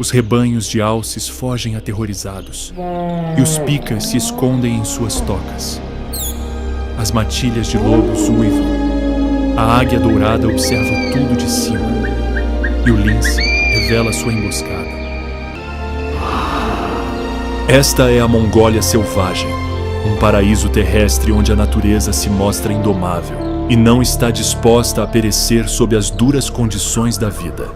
Os rebanhos de alces fogem aterrorizados, e os picas se escondem em suas tocas. As matilhas de lobos uivam. A águia dourada observa tudo de cima, e o lince revela sua emboscada. Esta é a Mongólia selvagem, um paraíso terrestre onde a natureza se mostra indomável e não está disposta a perecer sob as duras condições da vida.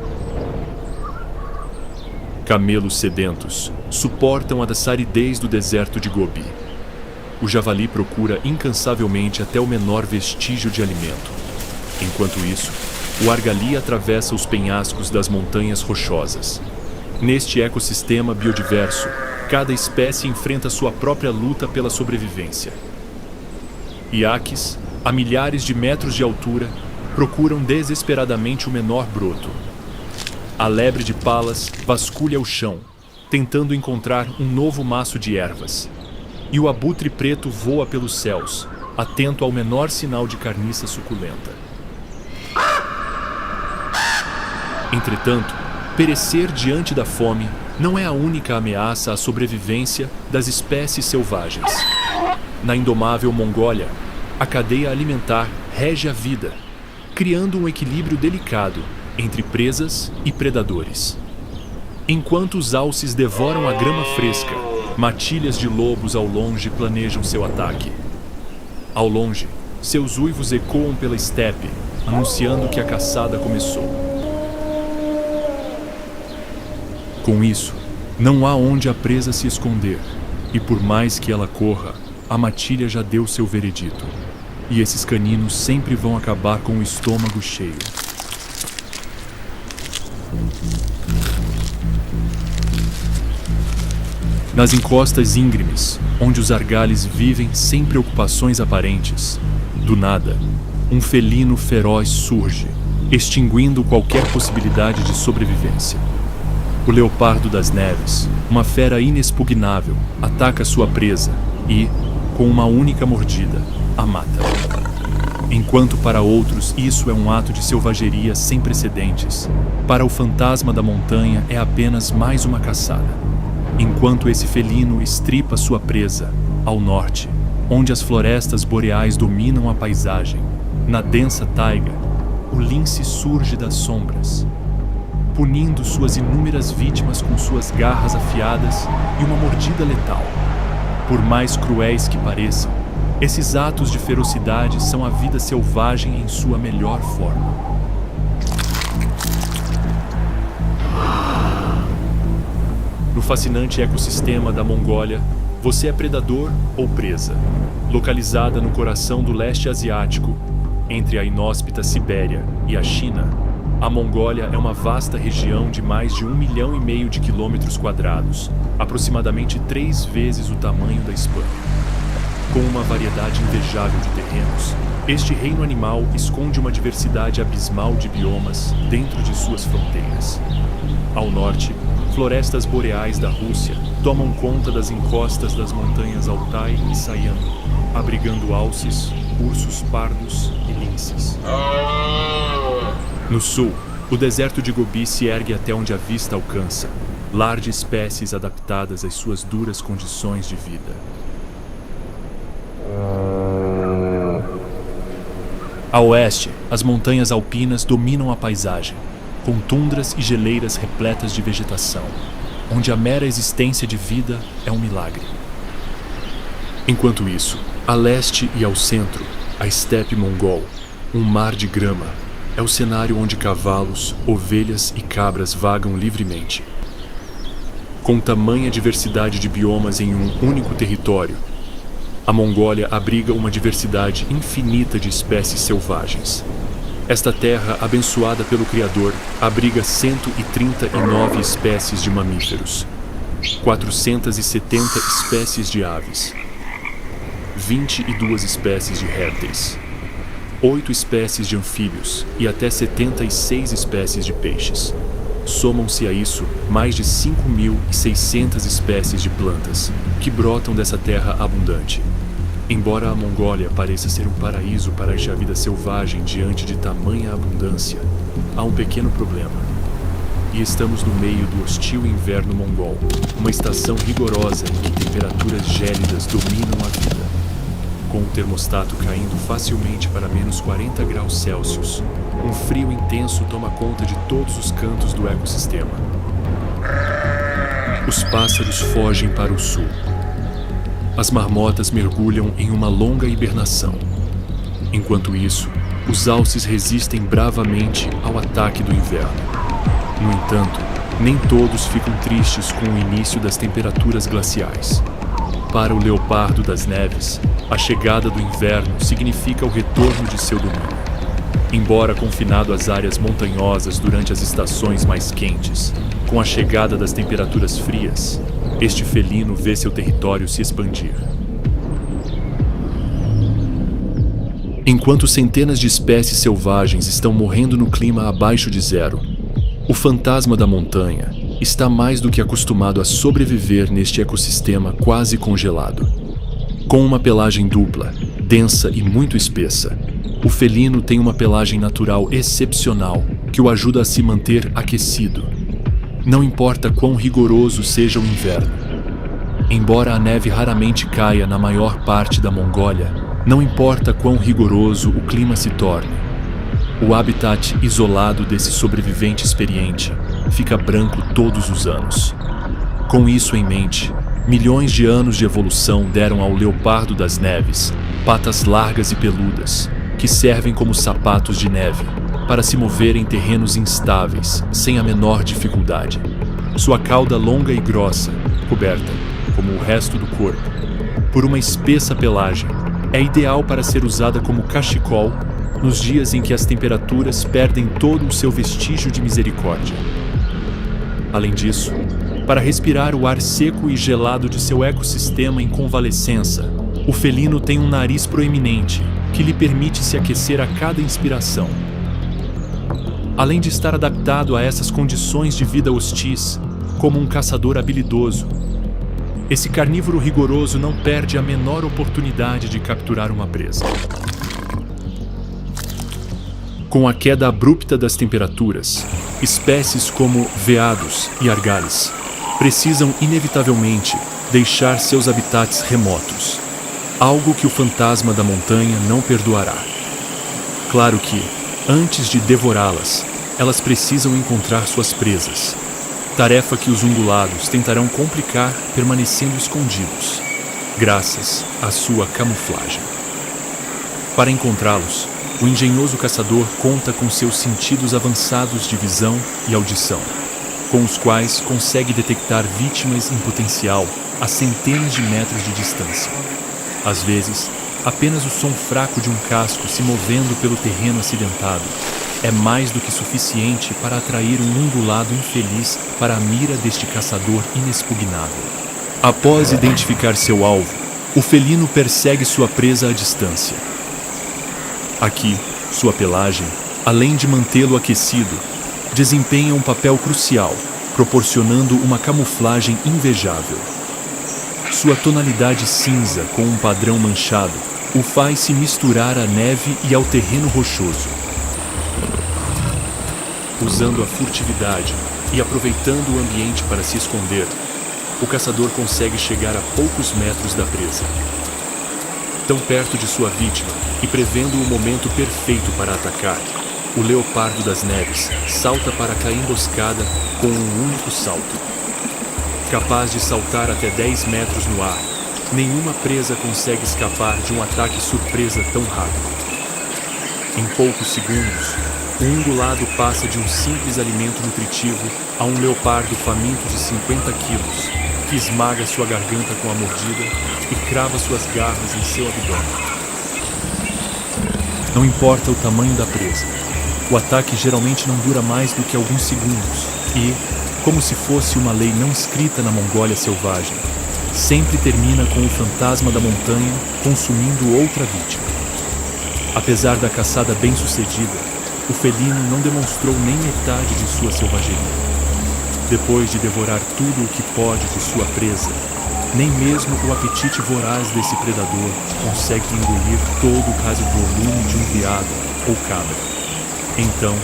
Camelos sedentos suportam a aridez do deserto de Gobi. O javali procura incansavelmente até o menor vestígio de alimento. Enquanto isso, o argali atravessa os penhascos das montanhas rochosas. Neste ecossistema biodiverso, cada espécie enfrenta sua própria luta pela sobrevivência. Iaques, a milhares de metros de altura, procuram desesperadamente o menor broto. A lebre de palas vasculha o chão, tentando encontrar um novo maço de ervas. E o abutre preto voa pelos céus, atento ao menor sinal de carniça suculenta. Entretanto, perecer diante da fome não é a única ameaça à sobrevivência das espécies selvagens. Na indomável Mongólia, a cadeia alimentar rege a vida, criando um equilíbrio delicado entre presas e predadores. Enquanto os alces devoram a grama fresca, matilhas de lobos ao longe planejam seu ataque. Ao longe, seus uivos ecoam pela estepe, anunciando que a caçada começou. Com isso, não há onde a presa se esconder, e por mais que ela corra, a matilha já deu seu veredito, e esses caninos sempre vão acabar com o estômago cheio. Nas encostas íngremes, onde os argales vivem sem preocupações aparentes, do nada, um felino feroz surge, extinguindo qualquer possibilidade de sobrevivência. O leopardo das neves, uma fera inexpugnável, ataca sua presa e, com uma única mordida, a mata. Enquanto para outros isso é um ato de selvageria sem precedentes, para o fantasma da montanha é apenas mais uma caçada. Enquanto esse felino estripa sua presa, ao norte, onde as florestas boreais dominam a paisagem, na densa taiga, o lince surge das sombras, punindo suas inúmeras vítimas com suas garras afiadas e uma mordida letal. Por mais cruéis que pareçam, esses atos de ferocidade são a vida selvagem em sua melhor forma. No fascinante ecossistema da Mongólia, você é predador ou presa. Localizada no coração do leste asiático, entre a inóspita Sibéria e a China, a Mongólia é uma vasta região de mais de 1,5 milhão de quilômetros quadrados, aproximadamente 3 vezes o tamanho da Espanha. Com uma variedade invejável de terrenos, este reino animal esconde uma diversidade abismal de biomas dentro de suas fronteiras. Ao norte, florestas boreais da Rússia tomam conta das encostas das montanhas Altai e Sayan, abrigando alces, ursos pardos e linces. No sul, o deserto de Gobi se ergue até onde a vista alcança, lar de espécies adaptadas às suas duras condições de vida. A oeste, as montanhas alpinas dominam a paisagem, com tundras e geleiras repletas de vegetação, onde a mera existência de vida é um milagre. Enquanto isso, a leste e ao centro, a estepe mongol, um mar de grama, é o cenário onde cavalos, ovelhas e cabras vagam livremente. Com tamanha diversidade de biomas em um único território, a Mongólia abriga uma diversidade infinita de espécies selvagens. Esta terra, abençoada pelo Criador, abriga 139 espécies de mamíferos, 470 espécies de aves, 22 espécies de répteis, 8 espécies de anfíbios e até 76 espécies de peixes. Somam-se a isso mais de 5.600 espécies de plantas, que brotam dessa terra abundante. Embora a Mongólia pareça ser um paraíso para a vida selvagem diante de tamanha abundância, há um pequeno problema. e estamos no meio do hostil inverno mongol, uma estação rigorosa em que temperaturas gélidas dominam a vida. Com o termostato caindo facilmente para menos 40 graus Celsius, um frio intenso toma conta de todos os cantos do ecossistema. Os pássaros fogem para o sul. As marmotas mergulham em uma longa hibernação. Enquanto isso, os alces resistem bravamente ao ataque do inverno. No entanto, nem todos ficam tristes com o início das temperaturas glaciais. Para o leopardo das neves, a chegada do inverno significa o retorno de seu domínio. Embora confinado às áreas montanhosas durante as estações mais quentes, com a chegada das temperaturas frias, este felino vê seu território se expandir. Enquanto centenas de espécies selvagens estão morrendo no clima abaixo de zero, o fantasma da montanha está mais do que acostumado a sobreviver neste ecossistema quase congelado. Com uma pelagem dupla, densa e muito espessa, o felino tem uma pelagem natural excepcional que o ajuda a se manter aquecido. Não importa quão rigoroso seja o inverno. Embora a neve raramente caia na maior parte da Mongólia, não importa quão rigoroso o clima se torne, o habitat isolado desse sobrevivente experiente fica branco todos os anos. Com isso em mente, milhões de anos de evolução deram ao leopardo das neves patas largas e peludas, que servem como sapatos de neve para se mover em terrenos instáveis sem a menor dificuldade. Sua cauda longa e grossa, coberta, como o resto do corpo, por uma espessa pelagem, é ideal para ser usada como cachecol nos dias em que as temperaturas perdem todo o seu vestígio de misericórdia. Além disso, para respirar o ar seco e gelado de seu ecossistema em convalescença, o felino tem um nariz proeminente que lhe permite se aquecer a cada inspiração. Além de estar adaptado a essas condições de vida hostis, como um caçador habilidoso, esse carnívoro rigoroso não perde a menor oportunidade de capturar uma presa. Com a queda abrupta das temperaturas, espécies como veados e argalhas precisam inevitavelmente deixar seus habitats remotos, algo que o fantasma da montanha não perdoará. Claro que, antes de devorá-las, elas precisam encontrar suas presas, tarefa que os ungulados tentarão complicar permanecendo escondidos, graças à sua camuflagem. Para encontrá-los, o engenhoso caçador conta com seus sentidos avançados de visão e audição, com os quais consegue detectar vítimas em potencial a centenas de metros de distância. Às vezes, apenas o som fraco de um casco se movendo pelo terreno acidentado é mais do que suficiente para atrair um ungulado infeliz para a mira deste caçador inexpugnável. Após identificar seu alvo, o felino persegue sua presa à distância. Aqui, sua pelagem, além de mantê-lo aquecido, desempenha um papel crucial, proporcionando uma camuflagem invejável. Sua tonalidade cinza com um padrão manchado o faz se misturar à neve e ao terreno rochoso. Usando a furtividade e aproveitando o ambiente para se esconder, o caçador consegue chegar a poucos metros da presa. Tão perto de sua vítima e prevendo o momento perfeito para atacar, o leopardo das neves salta para cair emboscada com um único salto. Capaz de saltar até 10 metros no ar, nenhuma presa consegue escapar de um ataque surpresa tão rápido. Em poucos segundos, o ungulado passa de um simples alimento nutritivo a um leopardo faminto de 50 quilos, que esmaga sua garganta com a mordida e crava suas garras em seu abdômen. Não importa o tamanho da presa, o ataque geralmente não dura mais do que alguns segundos e, como se fosse uma lei não escrita na Mongólia selvagem, sempre termina com o fantasma da montanha consumindo outra vítima. Apesar da caçada bem-sucedida, o felino não demonstrou nem metade de sua selvageria. Depois de devorar tudo o que pode de sua presa, nem mesmo o apetite voraz desse predador consegue engolir todo o caso volume de um veado ou cabra. Então,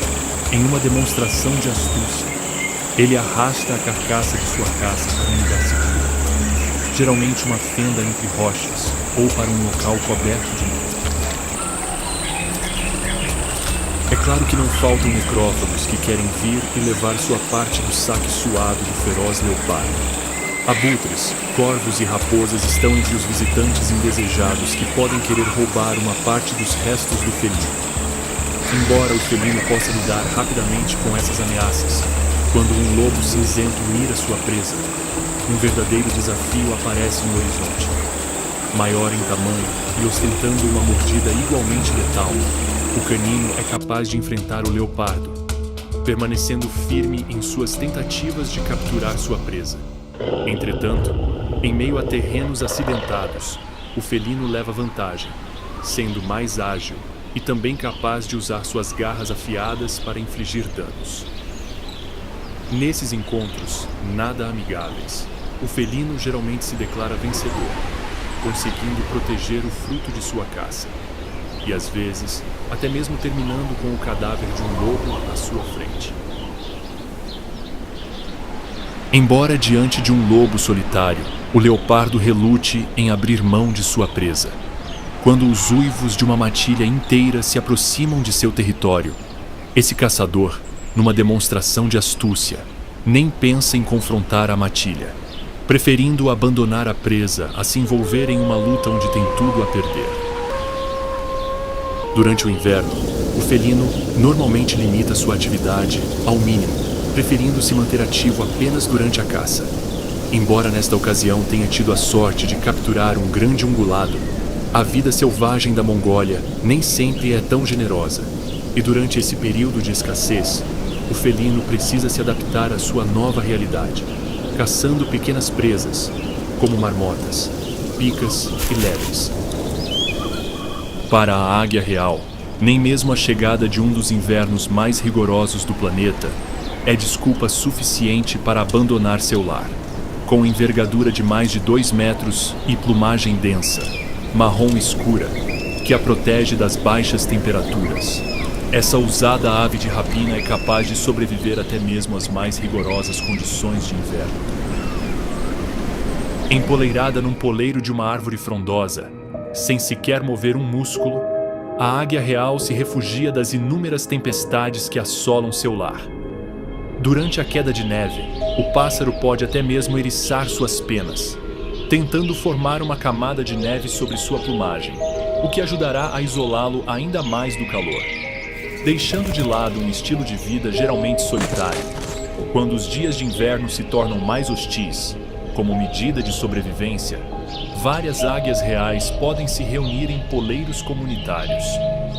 em uma demonstração de astúcia, Ele arrasta a carcaça de sua caça para um lugar seguro, geralmente uma fenda entre rochas ou para um local coberto de neve. É claro que não faltam necrófagos que querem vir e levar sua parte do saque suado do feroz leopardo. Abutres, corvos e raposas estão entre os visitantes indesejados que podem querer roubar uma parte dos restos do felino. Embora o felino possa lidar rapidamente com essas ameaças, quando um lobo cinzento mira sua presa, um verdadeiro desafio aparece no horizonte. Maior em tamanho e ostentando uma mordida igualmente letal, o canino é capaz de enfrentar o leopardo, permanecendo firme em suas tentativas de capturar sua presa. Entretanto, em meio a terrenos acidentados, o felino leva vantagem, sendo mais ágil e também capaz de usar suas garras afiadas para infligir danos. Nesses encontros, nada amigáveis, o felino geralmente se declara vencedor, conseguindo proteger o fruto de sua caça, e às vezes, até mesmo terminando com o cadáver de um lobo à sua frente. Embora diante de um lobo solitário, o leopardo relute em abrir mão de sua presa. Quando os uivos de uma matilha inteira se aproximam de seu território, esse caçador, numa demonstração de astúcia, nem pensa em confrontar a matilha, preferindo abandonar a presa a se envolver em uma luta onde tem tudo a perder. Durante o inverno, o felino normalmente limita sua atividade ao mínimo, preferindo se manter ativo apenas durante a caça. Embora nesta ocasião tenha tido a sorte de capturar um grande ungulado, a vida selvagem da Mongólia nem sempre é tão generosa, e durante esse período de escassez, o felino precisa se adaptar à sua nova realidade, caçando pequenas presas, como marmotas, picas e lebres. Para a águia real, nem mesmo a chegada de um dos invernos mais rigorosos do planeta é desculpa suficiente para abandonar seu lar. Com envergadura de mais de 2 metros e plumagem densa, marrom escura, que a protege das baixas temperaturas, essa ousada ave de rapina é capaz de sobreviver até mesmo às mais rigorosas condições de inverno. Empoleirada num poleiro de uma árvore frondosa, sem sequer mover um músculo, a águia real se refugia das inúmeras tempestades que assolam seu lar. Durante a queda de neve, o pássaro pode até mesmo eriçar suas penas, tentando formar uma camada de neve sobre sua plumagem, o que ajudará a isolá-lo ainda mais do calor. Deixando de lado um estilo de vida geralmente solitário, quando os dias de inverno se tornam mais hostis, como medida de sobrevivência, várias águias reais podem se reunir em poleiros comunitários,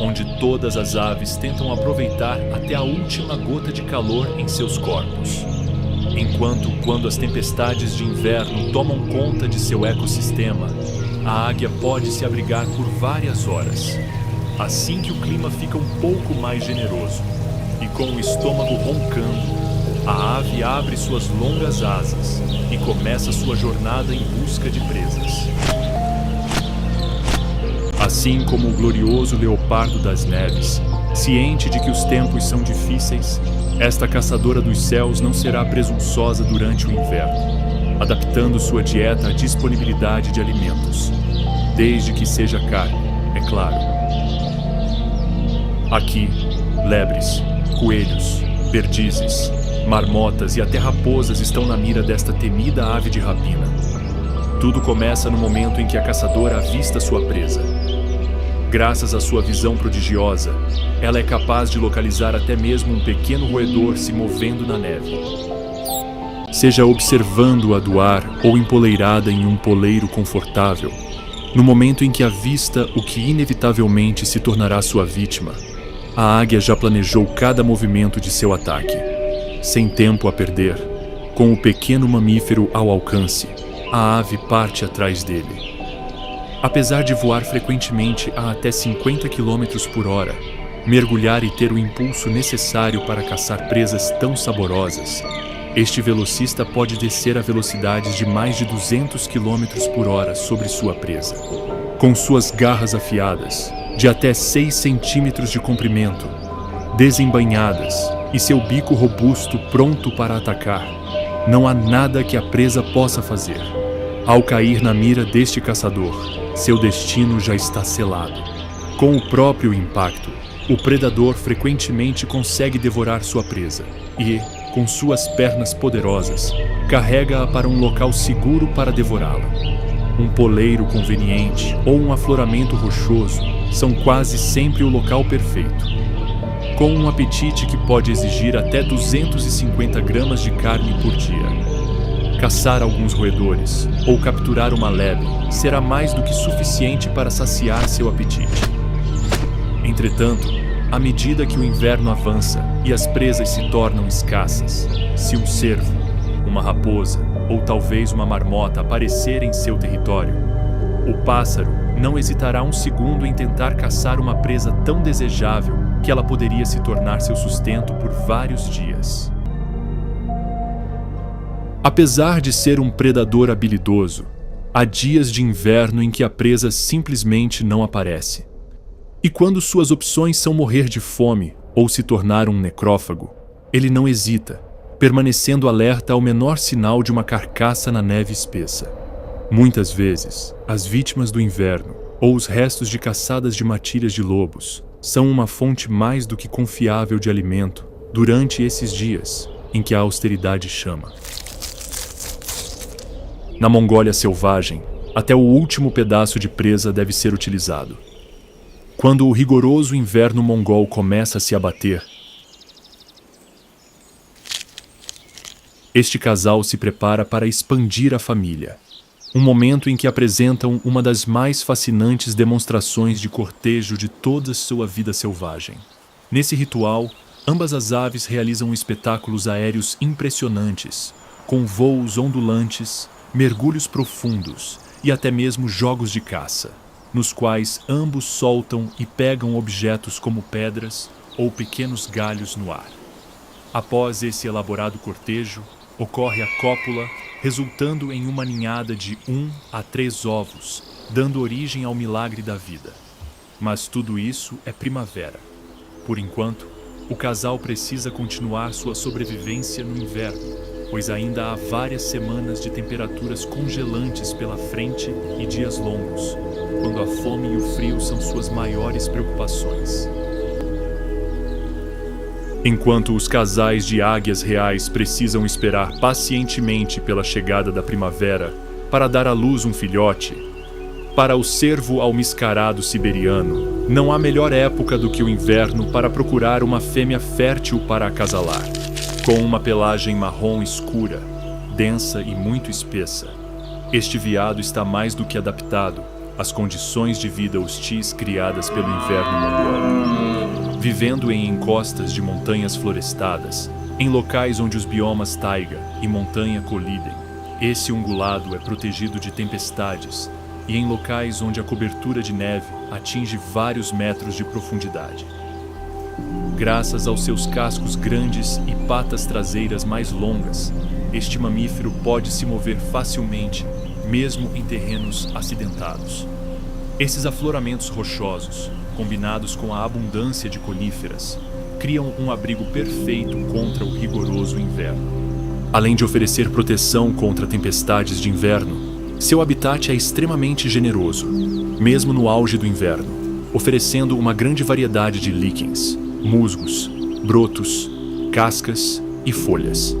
onde todas as aves tentam aproveitar até a última gota de calor em seus corpos. Enquanto, quando as tempestades de inverno tomam conta de seu ecossistema, a águia pode se abrigar por várias horas. Assim que o clima fica um pouco mais generoso, e com o estômago roncando, a ave abre suas longas asas e começa sua jornada em busca de presas. Assim como o glorioso leopardo das neves, ciente de que os tempos são difíceis, esta caçadora dos céus não será presunçosa durante o inverno, adaptando sua dieta à disponibilidade de alimentos, desde que seja carne, é claro. Aqui, lebres, coelhos, perdizes, marmotas e até raposas estão na mira desta temida ave de rapina. Tudo começa no momento em que a caçadora avista sua presa. Graças à sua visão prodigiosa, ela é capaz de localizar até mesmo um pequeno roedor se movendo na neve. Seja observando-a do ar ou empoleirada em um poleiro confortável, no momento em que avista o que inevitavelmente se tornará sua vítima, a águia já planejou cada movimento de seu ataque. Sem tempo a perder, com o pequeno mamífero ao alcance, a ave parte atrás dele. Apesar de voar frequentemente a até 50 km por hora, mergulhar e ter o impulso necessário para caçar presas tão saborosas, este velocista pode descer a velocidades de mais de 200 km por hora sobre sua presa. Com suas garras afiadas, de até 6 centímetros de comprimento, desembainhadas e seu bico robusto pronto para atacar, não há nada que a presa possa fazer. Ao cair na mira deste caçador, seu destino já está selado. Com o próprio impacto, o predador frequentemente consegue devorar sua presa e, com suas pernas poderosas, carrega-a para um local seguro para devorá-la. Um poleiro conveniente ou um afloramento rochoso são quase sempre o local perfeito. Com um apetite que pode exigir até 250 gramas de carne por dia, caçar alguns roedores ou capturar uma lebre será mais do que suficiente para saciar seu apetite. Entretanto, à medida que o inverno avança e as presas se tornam escassas, se um cervo, uma raposa ou talvez uma marmota aparecer em seu território, o pássaro não hesitará um segundo em tentar caçar uma presa tão desejável que ela poderia se tornar seu sustento por vários dias. Apesar de ser um predador habilidoso, há dias de inverno em que a presa simplesmente não aparece. E quando suas opções são morrer de fome ou se tornar um necrófago, ele não hesita, permanecendo alerta ao menor sinal de uma carcaça na neve espessa. Muitas vezes, as vítimas do inverno ou os restos de caçadas de matilhas de lobos são uma fonte mais do que confiável de alimento durante esses dias em que a austeridade chama. Na Mongólia selvagem, até o último pedaço de presa deve ser utilizado. Quando o rigoroso inverno mongol começa a se abater, este casal se prepara para expandir a família, um momento em que apresentam uma das mais fascinantes demonstrações de cortejo de toda sua vida selvagem. Nesse ritual, ambas as aves realizam espetáculos aéreos impressionantes, com voos ondulantes, mergulhos profundos e até mesmo jogos de caça, nos quais ambos soltam e pegam objetos como pedras ou pequenos galhos no ar. Após esse elaborado cortejo, ocorre a cópula, resultando em uma ninhada de 1 a 3 ovos, dando origem ao milagre da vida. Mas tudo isso é primavera. Por enquanto, o casal precisa continuar sua sobrevivência no inverno, pois ainda há várias semanas de temperaturas congelantes pela frente e dias longos, quando a fome e o frio são suas maiores preocupações. Enquanto os casais de águias reais precisam esperar pacientemente pela chegada da primavera para dar à luz um filhote, para o cervo almiscarado siberiano, não há melhor época do que o inverno para procurar uma fêmea fértil para acasalar. Com uma pelagem marrom escura, densa e muito espessa, este veado está mais do que adaptado às condições de vida hostis criadas pelo inverno mongol. Vivendo em encostas de montanhas florestadas, em locais onde os biomas taiga e montanha colidem, esse ungulado é protegido de tempestades e em locais onde a cobertura de neve atinge vários metros de profundidade. Graças aos seus cascos grandes e patas traseiras mais longas, este mamífero pode se mover facilmente, mesmo em terrenos acidentados. Esses afloramentos rochosos, combinados com a abundância de coníferas, criam um abrigo perfeito contra o rigoroso inverno. Além de oferecer proteção contra tempestades de inverno, seu habitat é extremamente generoso, mesmo no auge do inverno, oferecendo uma grande variedade de líquens, musgos, brotos, cascas e folhas.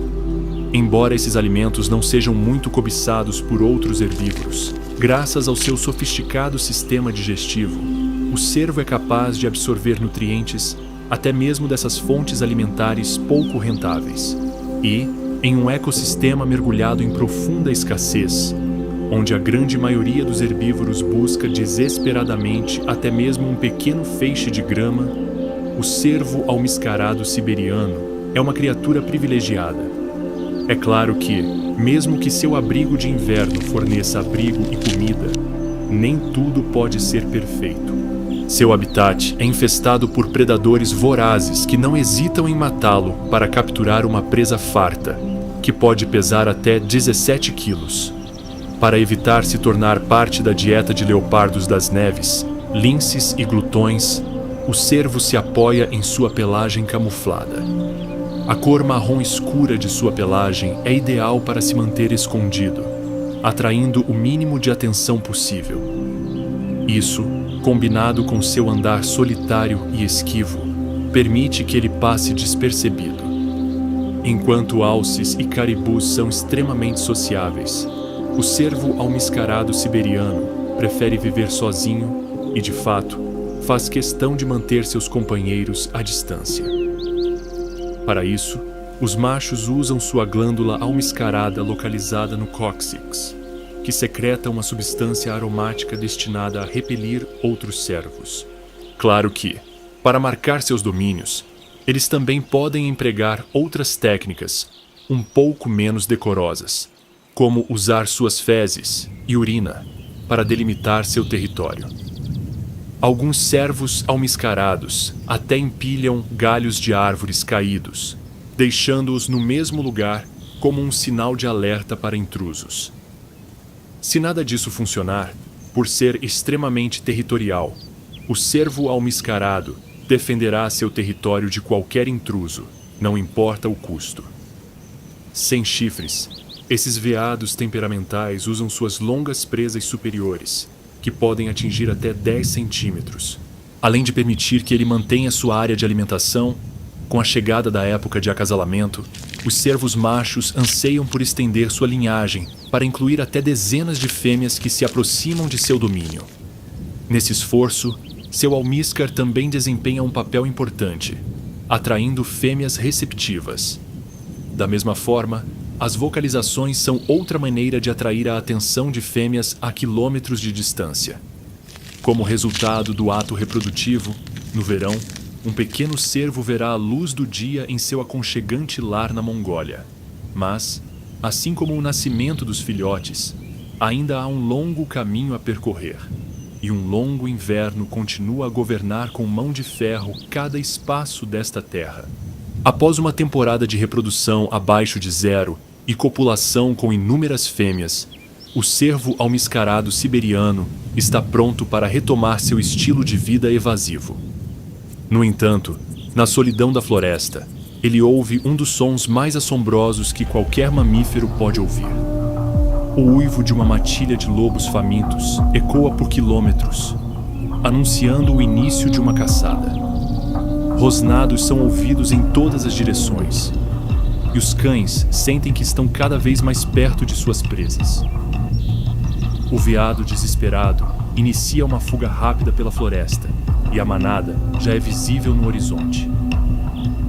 Embora esses alimentos não sejam muito cobiçados por outros herbívoros, graças ao seu sofisticado sistema digestivo, o cervo é capaz de absorver nutrientes até mesmo dessas fontes alimentares pouco rentáveis. E, em um ecossistema mergulhado em profunda escassez, onde a grande maioria dos herbívoros busca desesperadamente até mesmo um pequeno feixe de grama, o cervo almiscarado siberiano é uma criatura privilegiada. É claro que, mesmo que seu abrigo de inverno forneça abrigo e comida, nem tudo pode ser perfeito. Seu habitat é infestado por predadores vorazes que não hesitam em matá-lo para capturar uma presa farta, que pode pesar até 17 quilos. Para evitar se tornar parte da dieta de leopardos das neves, linces e glutões, o cervo se apoia em sua pelagem camuflada. A cor marrom escura de sua pelagem é ideal para se manter escondido, atraindo o mínimo de atenção possível. Isso, combinado com seu andar solitário e esquivo, permite que ele passe despercebido. Enquanto alces e caribus são extremamente sociáveis, o cervo almiscarado siberiano prefere viver sozinho e, de fato, faz questão de manter seus companheiros à distância. Para isso, os machos usam sua glândula almiscarada localizada no cóccix, que secreta uma substância aromática destinada a repelir outros cervos. Claro que, para marcar seus domínios, eles também podem empregar outras técnicas, um pouco menos decorosas, como usar suas fezes e urina para delimitar seu território. Alguns cervos almiscarados até empilham galhos de árvores caídos, deixando-os no mesmo lugar como um sinal de alerta para intrusos. Se nada disso funcionar, por ser extremamente territorial, o cervo almiscarado defenderá seu território de qualquer intruso, não importa o custo. Sem chifres, esses veados temperamentais usam suas longas presas superiores, que podem atingir até 10 centímetros, além de permitir que ele mantenha sua área de alimentação. Com a chegada da época de acasalamento, os cervos machos anseiam por estender sua linhagem para incluir até dezenas de fêmeas que se aproximam de seu domínio. Nesse esforço, seu almíscar também desempenha um papel importante, atraindo fêmeas receptivas. Da mesma forma, as vocalizações são outra maneira de atrair a atenção de fêmeas a quilômetros de distância. Como resultado do ato reprodutivo, no verão, um pequeno cervo verá a luz do dia em seu aconchegante lar na Mongólia. Mas, assim como o nascimento dos filhotes, ainda há um longo caminho a percorrer, e um longo inverno continua a governar com mão de ferro cada espaço desta terra. Após uma temporada de reprodução abaixo de zero e copulação com inúmeras fêmeas, o cervo almiscarado siberiano está pronto para retomar seu estilo de vida evasivo. No entanto, na solidão da floresta, ele ouve um dos sons mais assombrosos que qualquer mamífero pode ouvir. O uivo de uma matilha de lobos famintos ecoa por quilômetros, anunciando o início de uma caçada. Rosnados são ouvidos em todas as direções, e os cães sentem que estão cada vez mais perto de suas presas. O veado desesperado inicia uma fuga rápida pela floresta, e a manada já é visível no horizonte.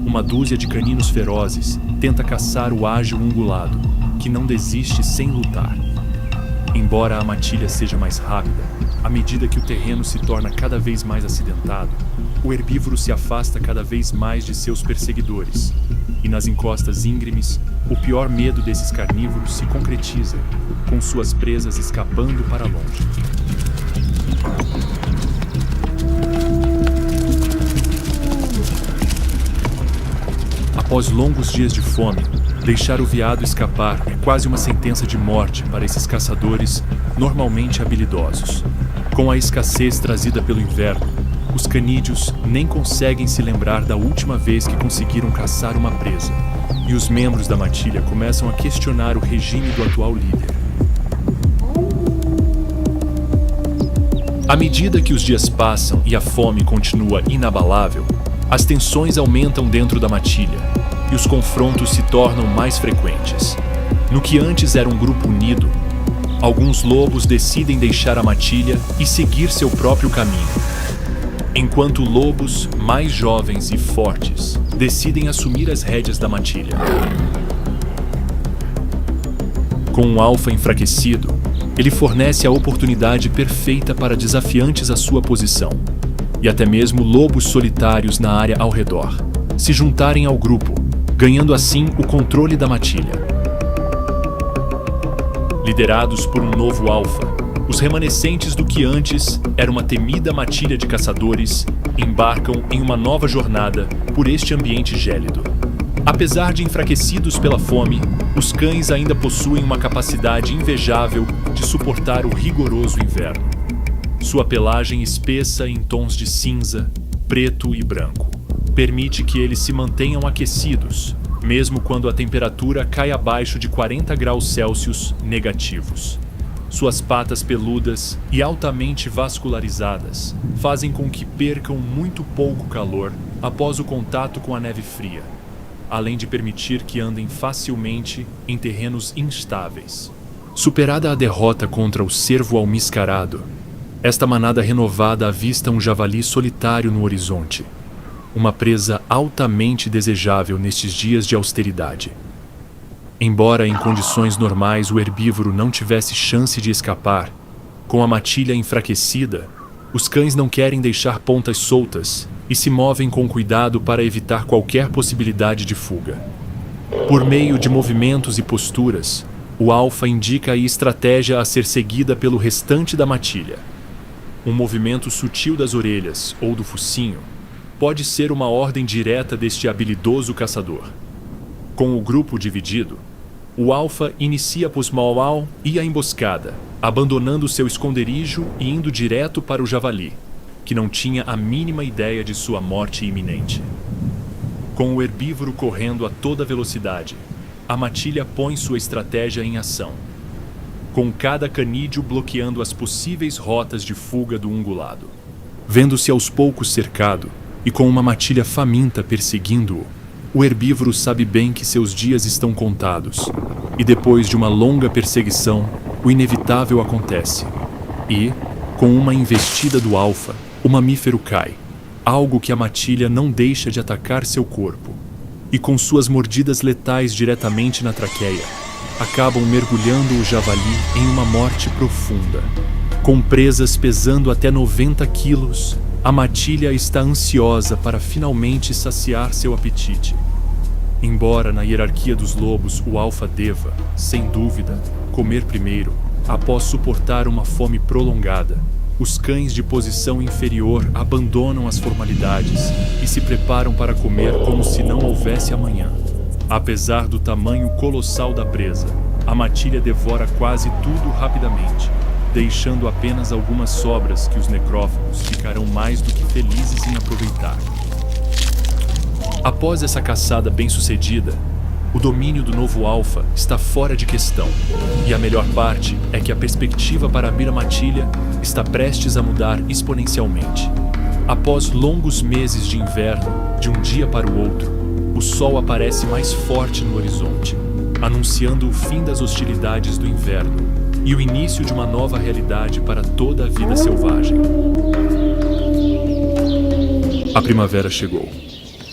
Uma dúzia de caninos ferozes tenta caçar o ágil ungulado, que não desiste sem lutar. Embora a matilha seja mais rápida, à medida que o terreno se torna cada vez mais acidentado, o herbívoro se afasta cada vez mais de seus perseguidores, e nas encostas íngremes, o pior medo desses carnívoros se concretiza, com suas presas escapando para longe. Após longos dias de fome, deixar o veado escapar é quase uma sentença de morte para esses caçadores normalmente habilidosos. Com a escassez trazida pelo inverno, os canídeos nem conseguem se lembrar da última vez que conseguiram caçar uma presa, e os membros da matilha começam a questionar o regime do atual líder. À medida que os dias passam e a fome continua inabalável, as tensões aumentam dentro da matilha e os confrontos se tornam mais frequentes. No que antes era um grupo unido, alguns lobos decidem deixar a matilha e seguir seu próprio caminho, enquanto lobos mais jovens e fortes decidem assumir as rédeas da matilha. Com um alfa enfraquecido, ele fornece a oportunidade perfeita para desafiantes à sua posição, e até mesmo lobos solitários na área ao redor, se juntarem ao grupo, ganhando assim o controle da matilha. Liderados por um novo alfa, os remanescentes do que antes era uma temida matilha de caçadores embarcam em uma nova jornada por este ambiente gélido. Apesar de enfraquecidos pela fome, os cães ainda possuem uma capacidade invejável de suportar o rigoroso inverno. Sua pelagem espessa em tons de cinza, preto e branco permite que eles se mantenham aquecidos, mesmo quando a temperatura cai abaixo de 40 graus Celsius negativos. Suas patas peludas e altamente vascularizadas fazem com que percam muito pouco calor após o contato com a neve fria, além de permitir que andem facilmente em terrenos instáveis. Superada a derrota contra o cervo almiscarado, esta manada renovada avista um javali solitário no horizonte, uma presa altamente desejável nestes dias de austeridade. Embora em condições normais o herbívoro não tivesse chance de escapar, com a matilha enfraquecida, os cães não querem deixar pontas soltas e se movem com cuidado para evitar qualquer possibilidade de fuga. Por meio de movimentos e posturas, o alfa indica a estratégia a ser seguida pelo restante da matilha. Um movimento sutil das orelhas ou do focinho pode ser uma ordem direta deste habilidoso caçador. Com o grupo dividido, o alfa inicia posmauau e a emboscada, abandonando seu esconderijo e indo direto para o javali, que não tinha a mínima ideia de sua morte iminente. Com o herbívoro correndo a toda velocidade, a matilha põe sua estratégia em ação, com cada canídeo bloqueando as possíveis rotas de fuga do ungulado. Vendo-se aos poucos cercado e com uma matilha faminta perseguindo-o, o herbívoro sabe bem que seus dias estão contados, e depois de uma longa perseguição, o inevitável acontece. E, com uma investida do alfa, o mamífero cai, algo que a matilha não deixa de atacar seu corpo, e com suas mordidas letais diretamente na traqueia, acabam mergulhando o javali em uma morte profunda. Com presas pesando até 90 quilos, a matilha está ansiosa para finalmente saciar seu apetite. Embora na hierarquia dos lobos o alfa deva, sem dúvida, comer primeiro, após suportar uma fome prolongada, os cães de posição inferior abandonam as formalidades e se preparam para comer como se não houvesse amanhã. Apesar do tamanho colossal da presa, a matilha devora quase tudo rapidamente, deixando apenas algumas sobras que os necrófagos ficarão mais do que felizes em aproveitar. Após essa caçada bem-sucedida, o domínio do novo alfa está fora de questão, e a melhor parte é que a perspectiva para abrir a matilha está prestes a mudar exponencialmente. Após longos meses de inverno, de um dia para o outro, o sol aparece mais forte no horizonte, anunciando o fim das hostilidades do inverno e o início de uma nova realidade para toda a vida selvagem. A primavera chegou,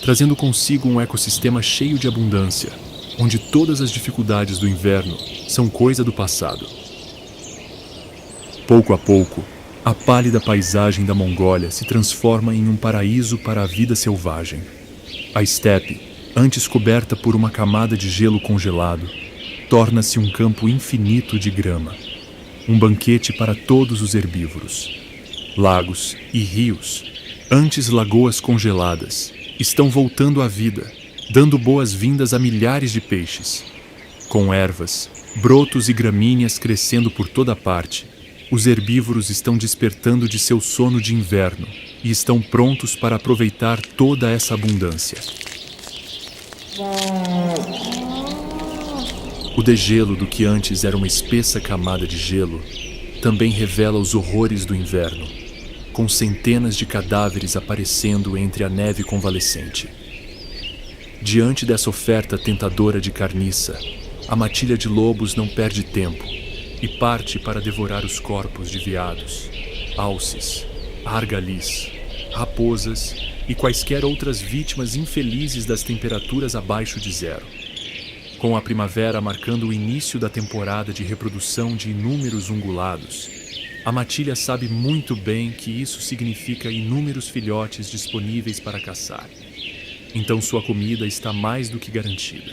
trazendo consigo um ecossistema cheio de abundância, onde todas as dificuldades do inverno são coisa do passado. Pouco a pouco, a pálida paisagem da Mongólia se transforma em um paraíso para a vida selvagem. A estepe, antes coberta por uma camada de gelo congelado, torna-se um campo infinito de grama, um banquete para todos os herbívoros. Lagos e rios, antes lagoas congeladas, estão voltando à vida, dando boas-vindas a milhares de peixes. Com ervas, brotos e gramíneas crescendo por toda parte, os herbívoros estão despertando de seu sono de inverno e estão prontos para aproveitar toda essa abundância. O degelo do que antes era uma espessa camada de gelo também revela os horrores do inverno, com centenas de cadáveres aparecendo entre a neve convalescente. Diante dessa oferta tentadora de carniça, a matilha de lobos não perde tempo e parte para devorar os corpos de veados, alces, argalis, raposas e quaisquer outras vítimas infelizes das temperaturas abaixo de zero. Com a primavera marcando o início da temporada de reprodução de inúmeros ungulados, a matilha sabe muito bem que isso significa inúmeros filhotes disponíveis para caçar. Então sua comida está mais do que garantida.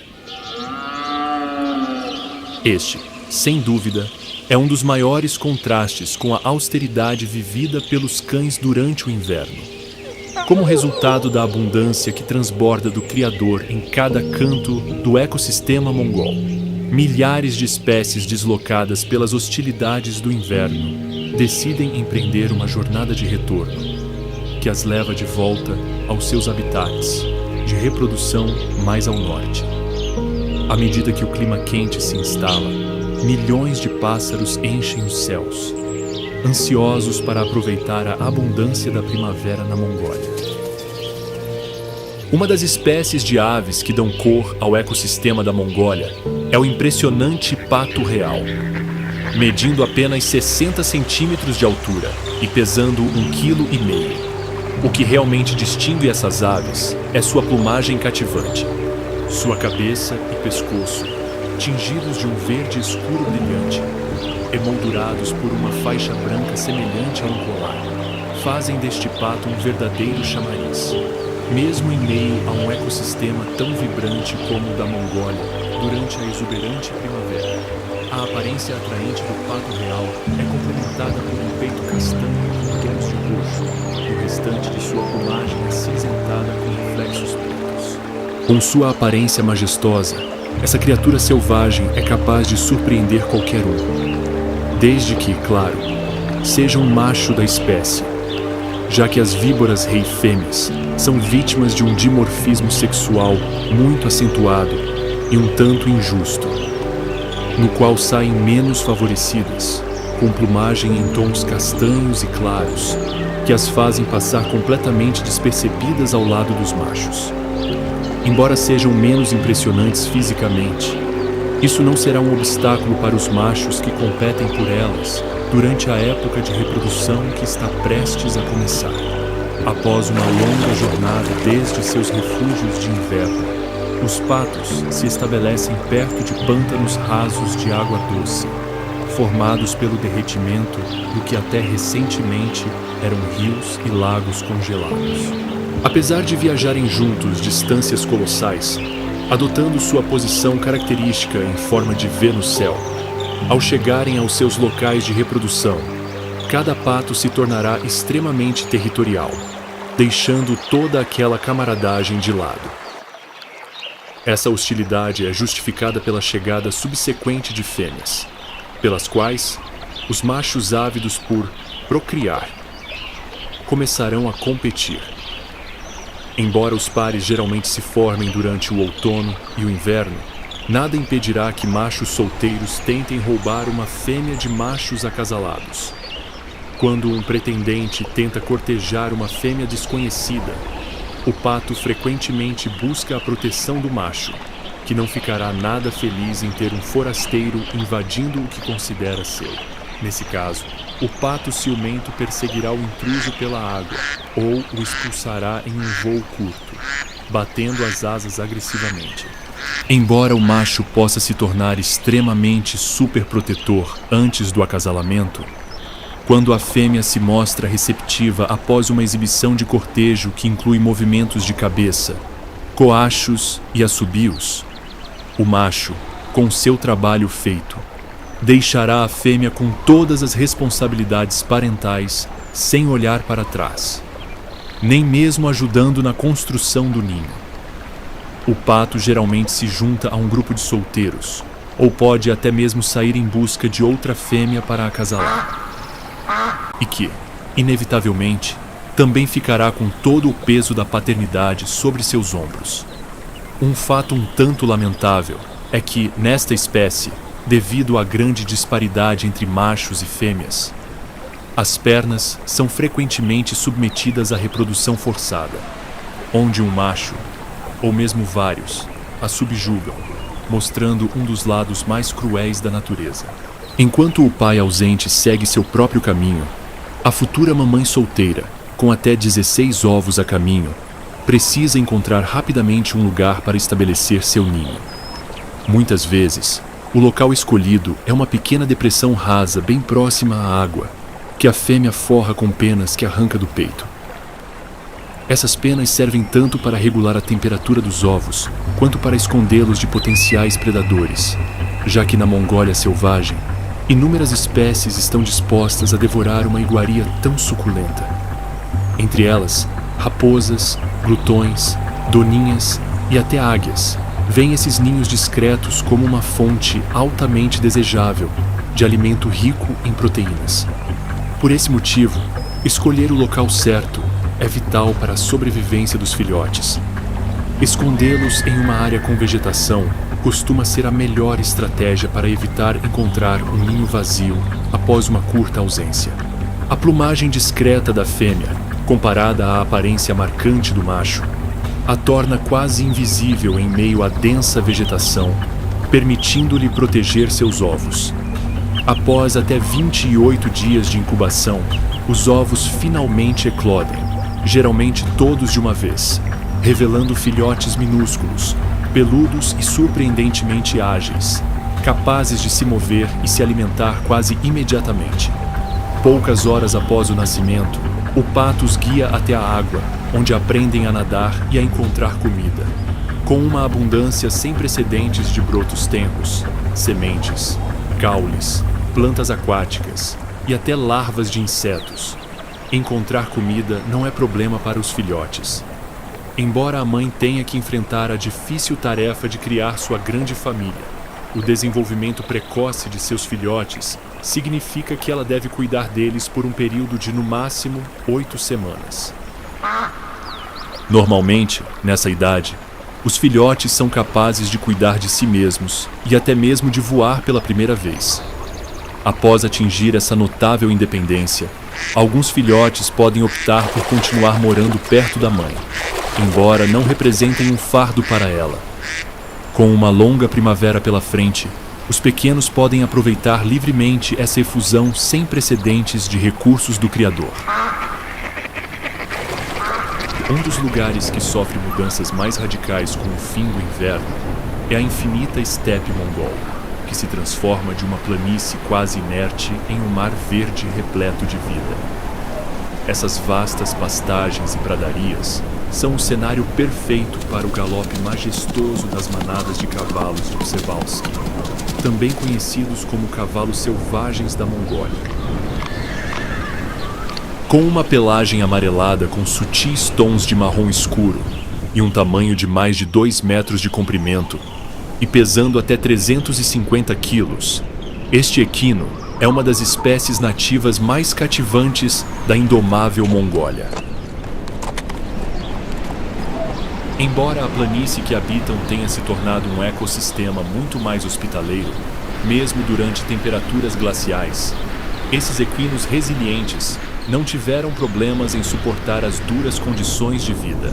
Este, sem dúvida, é um dos maiores contrastes com a austeridade vivida pelos cães durante o inverno. Como resultado da abundância que transborda do Criador em cada canto do ecossistema mongol, milhares de espécies deslocadas pelas hostilidades do inverno decidem empreender uma jornada de retorno, que as leva de volta aos seus habitats de reprodução mais ao norte. À medida que o clima quente se instala, milhões de pássaros enchem os céus, ansiosos para aproveitar a abundância da primavera na Mongólia. Uma das espécies de aves que dão cor ao ecossistema da Mongólia é o impressionante pato real. Medindo apenas 60 centímetros de altura e pesando 1,5 kg. O que realmente distingue essas aves é sua plumagem cativante. Sua cabeça e pescoço, tingidos de um verde escuro brilhante, emoldurados por uma faixa branca semelhante a um colar, fazem deste pato um verdadeiro chamariz. Mesmo em meio a um ecossistema tão vibrante como o da Mongólia, durante a exuberante primavera, a aparência atraente do pato real é complementada por um peito castanho com tons de roxo, e o restante de sua plumagem acinzentada com reflexos pretos. Com sua aparência majestosa, essa criatura selvagem é capaz de surpreender qualquer um, desde que, claro, seja um macho da espécie, já que as víboras rei fêmeas são vítimas de um dimorfismo sexual muito acentuado e um tanto injusto, no qual saem menos favorecidas, com plumagem em tons castanhos e claros, que as fazem passar completamente despercebidas ao lado dos machos. Embora sejam menos impressionantes fisicamente, isso não será um obstáculo para os machos que competem por elas durante a época de reprodução que está prestes a começar. Após uma longa jornada desde seus refúgios de inverno, os patos se estabelecem perto de pântanos rasos de água doce, formados pelo derretimento do que até recentemente eram rios e lagos congelados. Apesar de viajarem juntos distâncias colossais, adotando sua posição característica em forma de V no céu, ao chegarem aos seus locais de reprodução, cada pato se tornará extremamente territorial, deixando toda aquela camaradagem de lado. Essa hostilidade é justificada pela chegada subsequente de fêmeas, pelas quais os machos ávidos por procriar começarão a competir. Embora os pares geralmente se formem durante o outono e o inverno, nada impedirá que machos solteiros tentem roubar uma fêmea de machos acasalados. Quando um pretendente tenta cortejar uma fêmea desconhecida, o pato frequentemente busca a proteção do macho, que não ficará nada feliz em ter um forasteiro invadindo o que considera seu. Nesse caso, o pato ciumento perseguirá o intruso pela água ou o expulsará em um voo curto, batendo as asas agressivamente. Embora o macho possa se tornar extremamente superprotetor antes do acasalamento, quando a fêmea se mostra receptiva após uma exibição de cortejo que inclui movimentos de cabeça, coachos e assobios, o macho, com seu trabalho feito, deixará a fêmea com todas as responsabilidades parentais sem olhar para trás, nem mesmo ajudando na construção do ninho. O pato geralmente se junta a um grupo de solteiros, ou pode até mesmo sair em busca de outra fêmea para acasalar. E que, inevitavelmente, também ficará com todo o peso da paternidade sobre seus ombros. Um fato um tanto lamentável é que, nesta espécie, devido à grande disparidade entre machos e fêmeas, as pernas são frequentemente submetidas à reprodução forçada, onde um macho, ou mesmo vários, a subjugam, mostrando um dos lados mais cruéis da natureza. Enquanto o pai ausente segue seu próprio caminho, a futura mamãe solteira, com até 16 ovos a caminho, precisa encontrar rapidamente um lugar para estabelecer seu ninho. Muitas vezes, o local escolhido é uma pequena depressão rasa bem próxima à água, que a fêmea forra com penas que arranca do peito. Essas penas servem tanto para regular a temperatura dos ovos, quanto para escondê-los de potenciais predadores, já que na Mongólia selvagem, inúmeras espécies estão dispostas a devorar uma iguaria tão suculenta. Entre elas, raposas, glutões, doninhas e até águias, veem esses ninhos discretos como uma fonte altamente desejável de alimento rico em proteínas. Por esse motivo, escolher o local certo é vital para a sobrevivência dos filhotes. Escondê-los em uma área com vegetação costuma ser a melhor estratégia para evitar encontrar um ninho vazio após uma curta ausência. A plumagem discreta da fêmea, comparada à aparência marcante do macho, a torna quase invisível em meio à densa vegetação, permitindo-lhe proteger seus ovos. Após até 28 dias de incubação, os ovos finalmente eclodem, geralmente todos de uma vez, revelando filhotes minúsculos, peludos e surpreendentemente ágeis, capazes de se mover e se alimentar quase imediatamente. Poucas horas após o nascimento, o pato os guia até a água, onde aprendem a nadar e a encontrar comida, com uma abundância sem precedentes de brotos tenros, sementes, caules, plantas aquáticas e até larvas de insetos. Encontrar comida não é problema para os filhotes. Embora a mãe tenha que enfrentar a difícil tarefa de criar sua grande família, o desenvolvimento precoce de seus filhotes significa que ela deve cuidar deles por um período de, no máximo, 8 semanas. Normalmente, nessa idade, os filhotes são capazes de cuidar de si mesmos e até mesmo de voar pela primeira vez. Após atingir essa notável independência, alguns filhotes podem optar por continuar morando perto da mãe, embora não representem um fardo para ela. Com uma longa primavera pela frente, os pequenos podem aproveitar livremente essa efusão sem precedentes de recursos do Criador. Um dos lugares que sofre mudanças mais radicais com o fim do inverno é a infinita estepe mongol, que se transforma de uma planície quase inerte em um mar verde repleto de vida. Essas vastas pastagens e pradarias são o cenário perfeito para o galope majestoso das manadas de cavalos de Przewalski, também conhecidos como cavalos selvagens da Mongólia. Com uma pelagem amarelada com sutis tons de marrom escuro e um tamanho de mais de 2 metros de comprimento, e pesando até 350 quilos, este equino é uma das espécies nativas mais cativantes da indomável Mongólia. Embora a planície que habitam tenha se tornado um ecossistema muito mais hospitaleiro, mesmo durante temperaturas glaciais, esses equinos resilientes não tiveram problemas em suportar as duras condições de vida.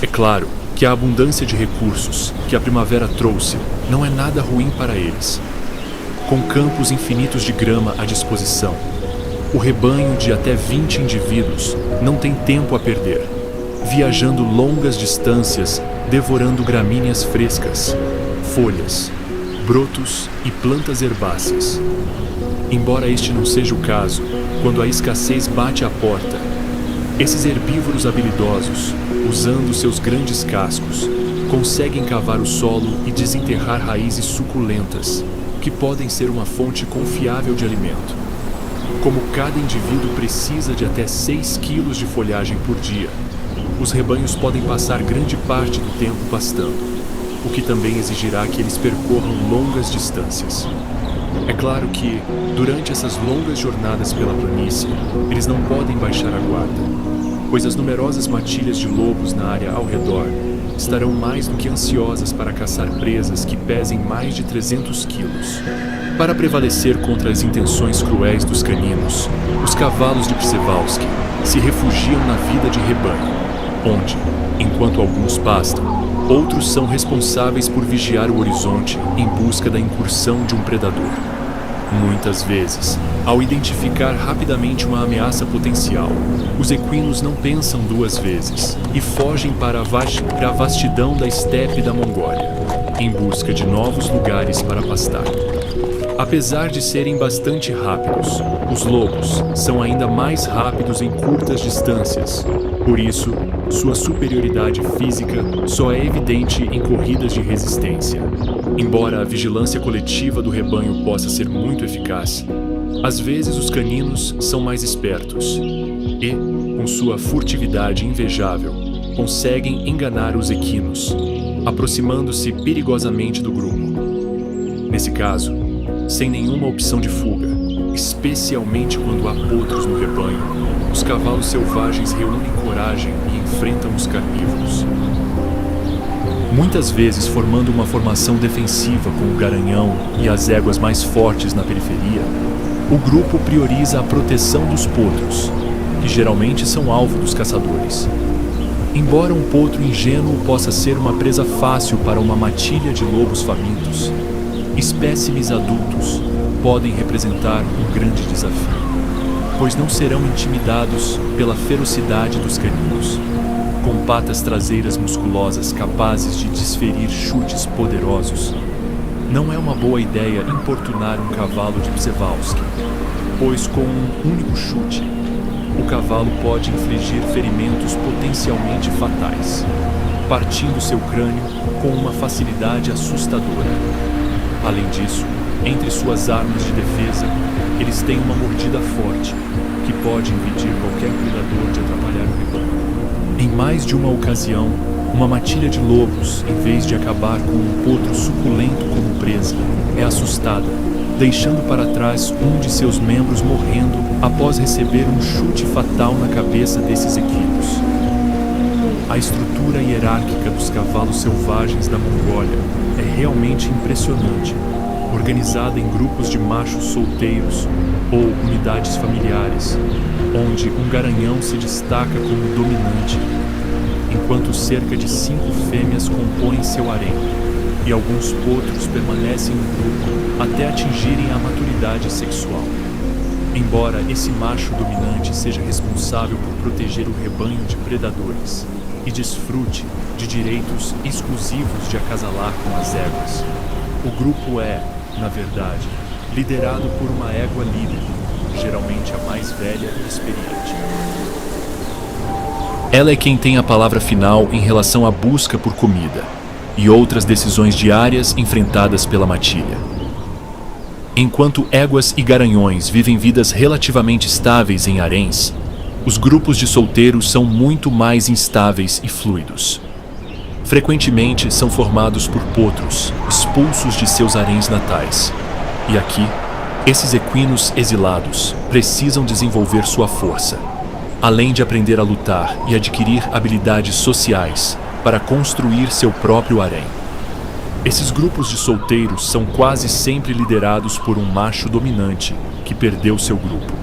É claro que a abundância de recursos que a primavera trouxe não é nada ruim para eles. Com campos infinitos de grama à disposição, o rebanho de até 20 indivíduos não tem tempo a perder, viajando longas distâncias, devorando gramíneas frescas, folhas, brotos e plantas herbáceas. Embora este não seja o caso, quando a escassez bate à porta, esses herbívoros habilidosos, usando seus grandes cascos, conseguem cavar o solo e desenterrar raízes suculentas, que podem ser uma fonte confiável de alimento. Como cada indivíduo precisa de até 6 quilos de folhagem por dia, os rebanhos podem passar grande parte do tempo pastando, o que também exigirá que eles percorram longas distâncias. É claro que, durante essas longas jornadas pela planície, eles não podem baixar a guarda, pois as numerosas matilhas de lobos na área ao redor estarão mais do que ansiosas para caçar presas que pesem mais de 300 quilos. Para prevalecer contra as intenções cruéis dos caninos, os cavalos de Przewalski se refugiam na vida de rebanho, onde, enquanto alguns pastam, outros são responsáveis por vigiar o horizonte em busca da incursão de um predador. Muitas vezes, ao identificar rapidamente uma ameaça potencial, os equinos não pensam 2 vezes e fogem para a vastidão da estepe da Mongólia, em busca de novos lugares para pastar. Apesar de serem bastante rápidos, os lobos são ainda mais rápidos em curtas distâncias. Por isso, sua superioridade física só é evidente em corridas de resistência. Embora a vigilância coletiva do rebanho possa ser muito eficaz, às vezes os caninos são mais espertos e, com sua furtividade invejável, conseguem enganar os equinos, aproximando-se perigosamente do grupo. Nesse caso, sem nenhuma opção de fuga, especialmente quando há potros no rebanho, os cavalos selvagens reúnem coragem e enfrentam os carnívoros. Muitas vezes formando uma formação defensiva com o garanhão e as éguas mais fortes na periferia, o grupo prioriza a proteção dos potros, que geralmente são alvo dos caçadores. Embora um potro ingênuo possa ser uma presa fácil para uma matilha de lobos famintos, espécimes adultos podem representar um grande desafio, pois não serão intimidados pela ferocidade dos caninos, com patas traseiras musculosas capazes de desferir chutes poderosos. Não é uma boa ideia importunar um cavalo de Przewalski, pois com um único chute, o cavalo pode infligir ferimentos potencialmente fatais, partindo seu crânio com uma facilidade assustadora. Além disso, entre suas armas de defesa, eles têm uma mordida forte, que pode impedir qualquer predador de atrapalhar o rebanho. Em mais de uma ocasião, uma matilha de lobos, em vez de acabar com um potro suculento como presa, é assustada, deixando para trás um de seus membros morrendo após receber um chute fatal na cabeça desses equinos. A estrutura hierárquica dos cavalos selvagens da Mongólia é realmente impressionante, organizada em grupos de machos solteiros ou unidades familiares, onde um garanhão se destaca como dominante, enquanto cerca de 5 fêmeas compõem seu harém, e alguns potros permanecem no grupo até atingirem a maturidade sexual. Embora esse macho dominante seja responsável por proteger o rebanho de predadores e desfrute de direitos exclusivos de acasalar com as éguas, o grupo é, na verdade, liderado por uma égua líder, geralmente a mais velha e experiente. Ela é quem tem a palavra final em relação à busca por comida e outras decisões diárias enfrentadas pela matilha. Enquanto éguas e garanhões vivem vidas relativamente estáveis em haréns, os grupos de solteiros são muito mais instáveis e fluidos. Frequentemente são formados por potros, expulsos de seus haréns natais. E aqui, esses equinos exilados precisam desenvolver sua força, além de aprender a lutar e adquirir habilidades sociais para construir seu próprio harém. Esses grupos de solteiros são quase sempre liderados por um macho dominante que perdeu seu grupo.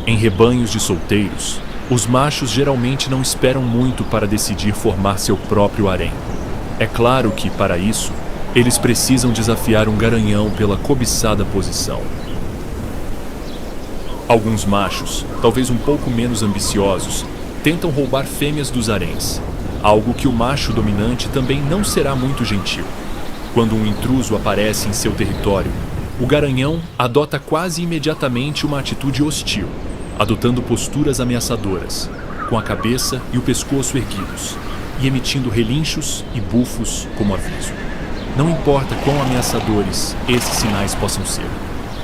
Em rebanhos de solteiros, os machos geralmente não esperam muito para decidir formar seu próprio harém. É claro que, para isso, eles precisam desafiar um garanhão pela cobiçada posição. Alguns machos, talvez um pouco menos ambiciosos, tentam roubar fêmeas dos haréns, algo que o macho dominante também não será muito gentil. Quando um intruso aparece em seu território, o garanhão adota quase imediatamente uma atitude hostil, adotando posturas ameaçadoras, com a cabeça e o pescoço erguidos, e emitindo relinchos e bufos como aviso. Não importa quão ameaçadores esses sinais possam ser,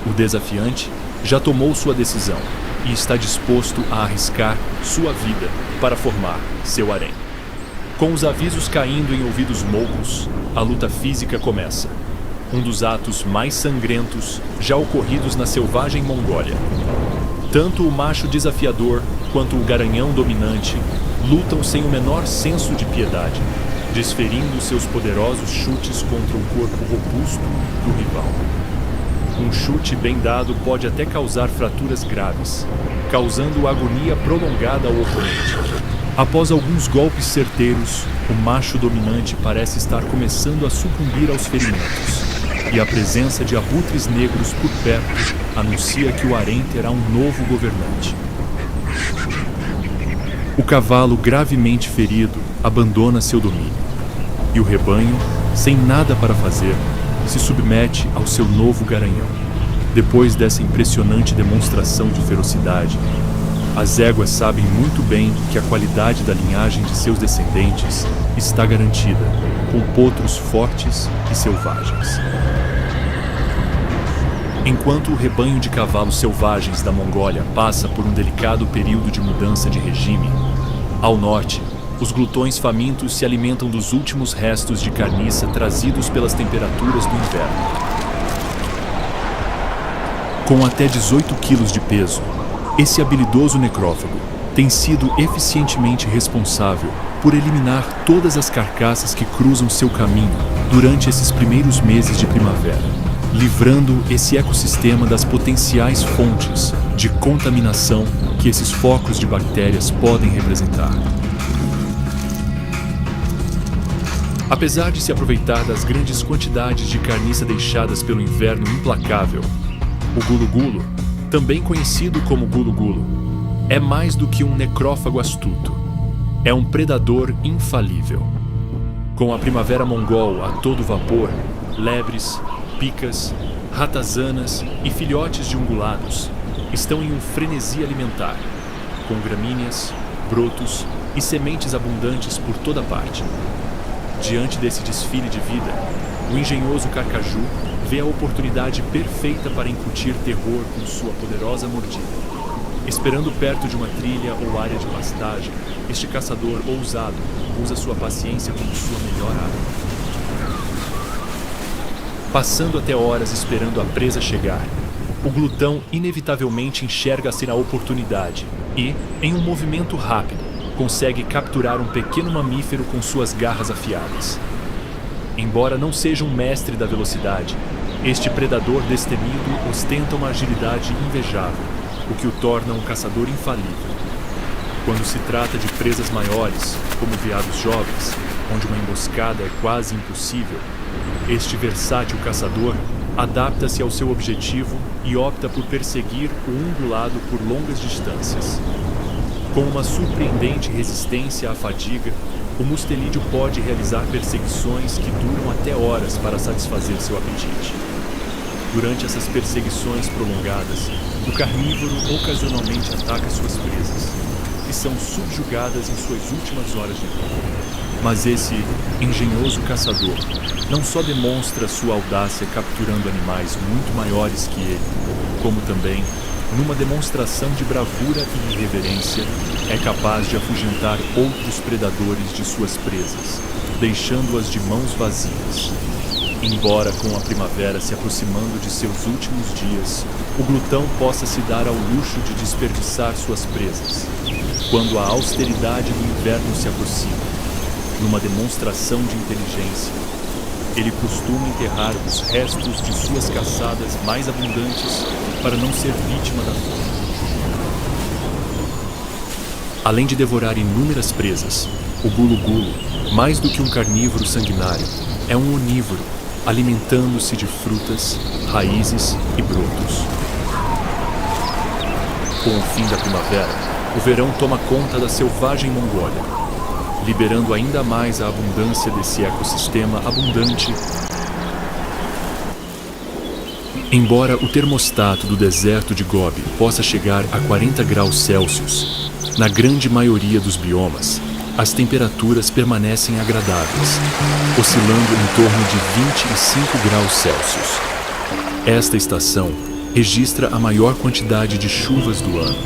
o desafiante já tomou sua decisão e está disposto a arriscar sua vida para formar seu harém. Com os avisos caindo em ouvidos moucos, a luta física começa. Um dos atos mais sangrentos já ocorridos na selvagem Mongólia. Tanto o macho desafiador quanto o garanhão dominante lutam sem o menor senso de piedade, desferindo seus poderosos chutes contra o corpo robusto do rival. Um chute bem dado pode até causar fraturas graves, causando agonia prolongada ao oponente. Após alguns golpes certeiros, o macho dominante parece estar começando a sucumbir aos ferimentos, e a presença de abutres negros por perto anuncia que o harém terá um novo governante. O cavalo gravemente ferido abandona seu domínio, e o rebanho, sem nada para fazer, se submete ao seu novo garanhão. Depois dessa impressionante demonstração de ferocidade, as éguas sabem muito bem que a qualidade da linhagem de seus descendentes está garantida, com potros fortes e selvagens. Enquanto o rebanho de cavalos selvagens da Mongólia passa por um delicado período de mudança de regime, ao norte, os glutões famintos se alimentam dos últimos restos de carniça trazidos pelas temperaturas do inverno. Com até 18 quilos de peso, Esse habilidoso necrófago tem sido eficientemente responsável por eliminar todas as carcaças que cruzam seu caminho durante esses primeiros meses de primavera, livrando esse ecossistema das potenciais fontes de contaminação que esses focos de bactérias podem representar. Apesar de se aproveitar das grandes quantidades de carniça deixadas pelo inverno implacável, o gulu-gulu, também conhecido como gulu-gulu, é mais do que um necrófago astuto. É um predador infalível. Com a primavera mongol a todo vapor, lebres, picas, ratazanas e filhotes de ungulados estão em um frenesi alimentar, com gramíneas, brotos e sementes abundantes por toda parte. Diante desse desfile de vida, o engenhoso carcaju vê a oportunidade perfeita para incutir terror com sua poderosa mordida. Esperando perto de uma trilha ou área de pastagem, este caçador ousado usa sua paciência como sua melhor arma. Passando até horas esperando a presa chegar, o glutão inevitavelmente enxerga-se na oportunidade e, em um movimento rápido, consegue capturar um pequeno mamífero com suas garras afiadas. Embora não seja um mestre da velocidade, este predador destemido ostenta uma agilidade invejável, o que o torna um caçador infalível. Quando se trata de presas maiores, como veados jovens, onde uma emboscada é quase impossível, este versátil caçador adapta-se ao seu objetivo e opta por perseguir o ungulado por longas distâncias. Com uma surpreendente resistência à fadiga, o mustelídeo pode realizar perseguições que duram até horas para satisfazer seu apetite. Durante essas perseguições prolongadas, o carnívoro ocasionalmente ataca suas presas, que são subjugadas em suas últimas horas de vida. Mas esse engenhoso caçador não só demonstra sua audácia capturando animais muito maiores que ele, como também, numa demonstração de bravura e irreverência, é capaz de afugentar outros predadores de suas presas, deixando-as de mãos vazias. Embora com a primavera se aproximando de seus últimos dias, o glutão possa se dar ao luxo de desperdiçar suas presas. Quando a austeridade do inverno se aproxima, numa demonstração de inteligência, ele costuma enterrar os restos de suas caçadas mais abundantes para não ser vítima da fome. Além de devorar inúmeras presas, o gulu-gulu, mais do que um carnívoro sanguinário, é um onívoro, alimentando-se de frutas, raízes e brotos. Com o fim da primavera, o verão toma conta da selvagem Mongólia, liberando ainda mais a abundância desse ecossistema abundante. Embora o termostato do deserto de Gobi possa chegar a 40 graus Celsius, na grande maioria dos biomas, as temperaturas permanecem agradáveis, oscilando em torno de 25 graus Celsius. Esta estação registra a maior quantidade de chuvas do ano,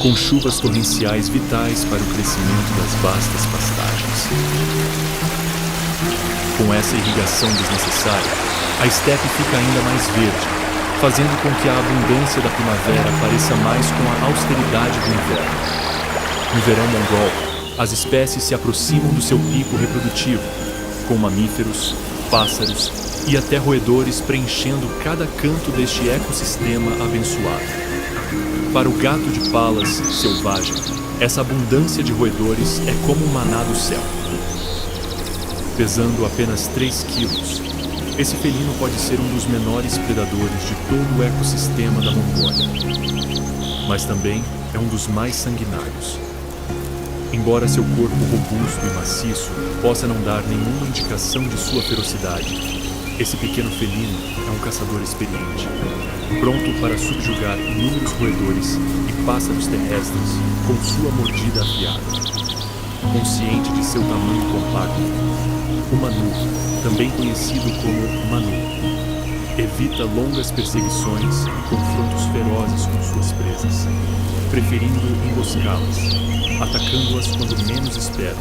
com chuvas torrenciais vitais para o crescimento das vastas pastagens. Com essa irrigação desnecessária, a estepe fica ainda mais verde, fazendo com que a abundância da primavera pareça mais com a austeridade do inverno. No verão mongol, as espécies se aproximam do seu pico reprodutivo, com mamíferos, pássaros e até roedores preenchendo cada canto deste ecossistema abençoado. Para o gato de palas selvagem, essa abundância de roedores é como um maná do céu. Pesando apenas 3 quilos, esse felino pode ser um dos menores predadores de todo o ecossistema da Mongólia, mas também é um dos mais sanguinários. Embora seu corpo robusto e maciço possa não dar nenhuma indicação de sua ferocidade, esse pequeno felino é um caçador experiente, pronto para subjugar inúmeros roedores e pássaros terrestres com sua mordida afiada. Consciente de seu tamanho compacto, o manu, também conhecido como manu, evita longas perseguições e confrontos ferozes com suas presas, preferindo emboscá-las, atacando-as quando menos esperam.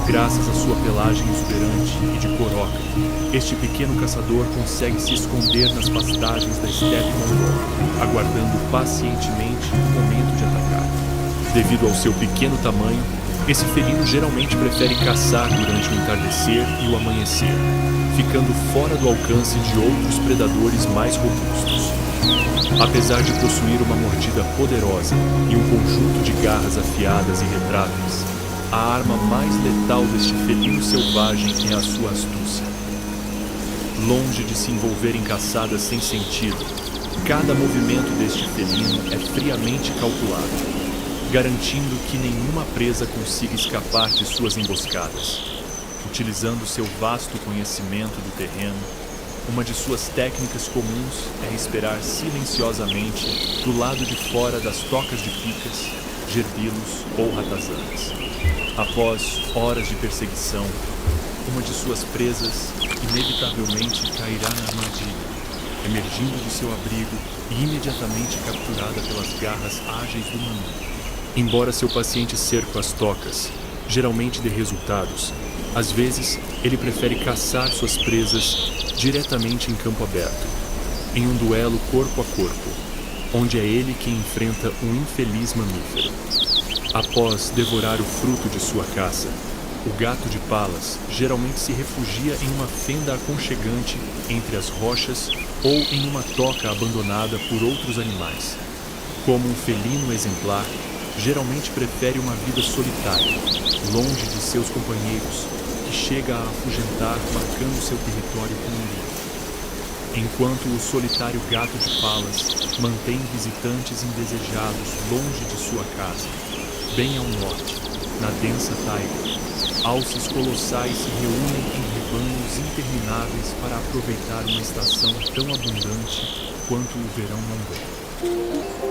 Graças à sua pelagem exuberante e de cor ocre, este pequeno caçador consegue se esconder nas pastagens da estepe mongol, aguardando pacientemente o momento de atacar. Devido ao seu pequeno tamanho, esse felino geralmente prefere caçar durante o entardecer e o amanhecer, ficando fora do alcance de outros predadores mais robustos. Apesar de possuir uma mordida poderosa e um conjunto de garras afiadas e retráteis, a arma mais letal deste felino selvagem é a sua astúcia. Longe de se envolver em caçadas sem sentido, cada movimento deste felino é friamente calculado, garantindo que nenhuma presa consiga escapar de suas emboscadas. Utilizando seu vasto conhecimento do terreno, uma de suas técnicas comuns é esperar silenciosamente do lado de fora das tocas de picas, gerbilos ou ratazanas. Após horas de perseguição, uma de suas presas inevitavelmente cairá na armadilha, emergindo de seu abrigo e imediatamente capturada pelas garras ágeis do mamute. Embora seu paciente cerco às tocas geralmente dê resultados, às vezes ele prefere caçar suas presas diretamente em campo aberto, em um duelo corpo a corpo, onde é ele quem enfrenta um infeliz mamífero. Após devorar o fruto de sua caça, o gato de palas geralmente se refugia em uma fenda aconchegante entre as rochas ou em uma toca abandonada por outros animais. Como um felino exemplar, geralmente prefere uma vida solitária, longe de seus companheiros, que chega a afugentar marcando seu território com um livro. Enquanto o solitário gato de palas mantém visitantes indesejados longe de sua casa, bem ao norte, na densa taiga, alces colossais se reúnem em rebanhos intermináveis para aproveitar uma estação tão abundante quanto o verão mongol.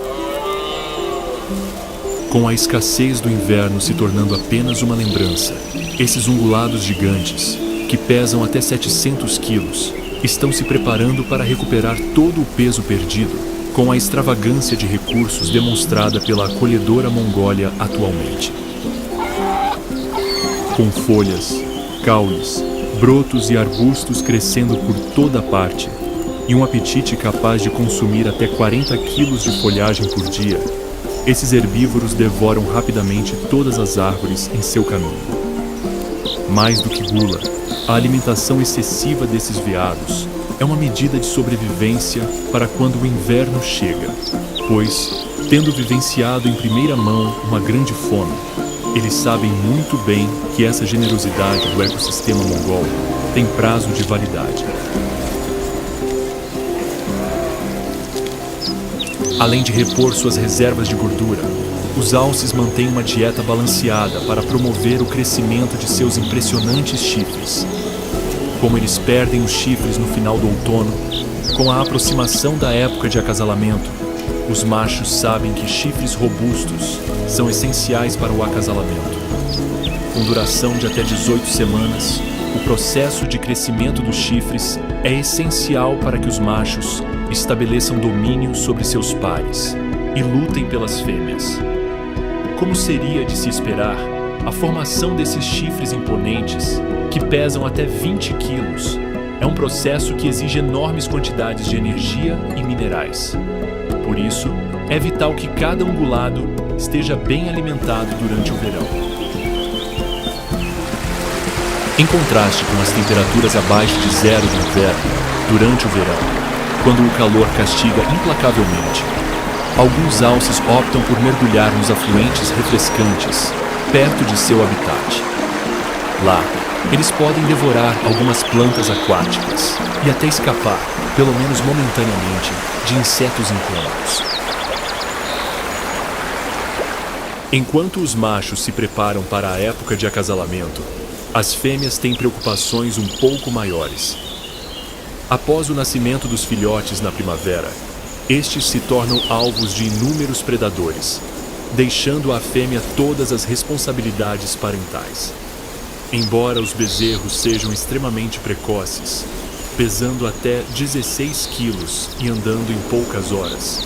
Com a escassez do inverno se tornando apenas uma lembrança, esses ungulados gigantes, que pesam até 700 quilos, estão se preparando para recuperar todo o peso perdido com a extravagância de recursos demonstrada pela acolhedora Mongólia atualmente. Com folhas, caules, brotos e arbustos crescendo por toda parte, e um apetite capaz de consumir até 40 quilos de folhagem por dia, esses herbívoros devoram rapidamente todas as árvores em seu caminho. Mais do que gula, a alimentação excessiva desses veados é uma medida de sobrevivência para quando o inverno chega, pois, tendo vivenciado em primeira mão uma grande fome, eles sabem muito bem que essa generosidade do ecossistema mongol tem prazo de validade. Além de repor suas reservas de gordura, os alces mantêm uma dieta balanceada para promover o crescimento de seus impressionantes chifres. Como eles perdem os chifres no final do outono, com a aproximação da época de acasalamento, os machos sabem que chifres robustos são essenciais para o acasalamento. Com duração de até 18 semanas, o processo de crescimento dos chifres é essencial para que os machos estabeleçam domínio sobre seus pares e lutem pelas fêmeas. Como seria de se esperar, a formação desses chifres imponentes, que pesam até 20 quilos, é um processo que exige enormes quantidades de energia e minerais. Por isso, é vital que cada ungulado esteja bem alimentado durante o verão. Em contraste com as temperaturas abaixo de zero do inverno, durante o verão, quando o calor castiga implacavelmente, alguns alces optam por mergulhar nos afluentes refrescantes, perto de seu habitat. Lá, eles podem devorar algumas plantas aquáticas e até escapar, pelo menos momentaneamente, de insetos incômodos. Enquanto os machos se preparam para a época de acasalamento, as fêmeas têm preocupações um pouco maiores. Após o nascimento dos filhotes na primavera, estes se tornam alvos de inúmeros predadores, deixando à fêmea todas as responsabilidades parentais. Embora os bezerros sejam extremamente precoces, pesando até 16 quilos e andando em poucas horas,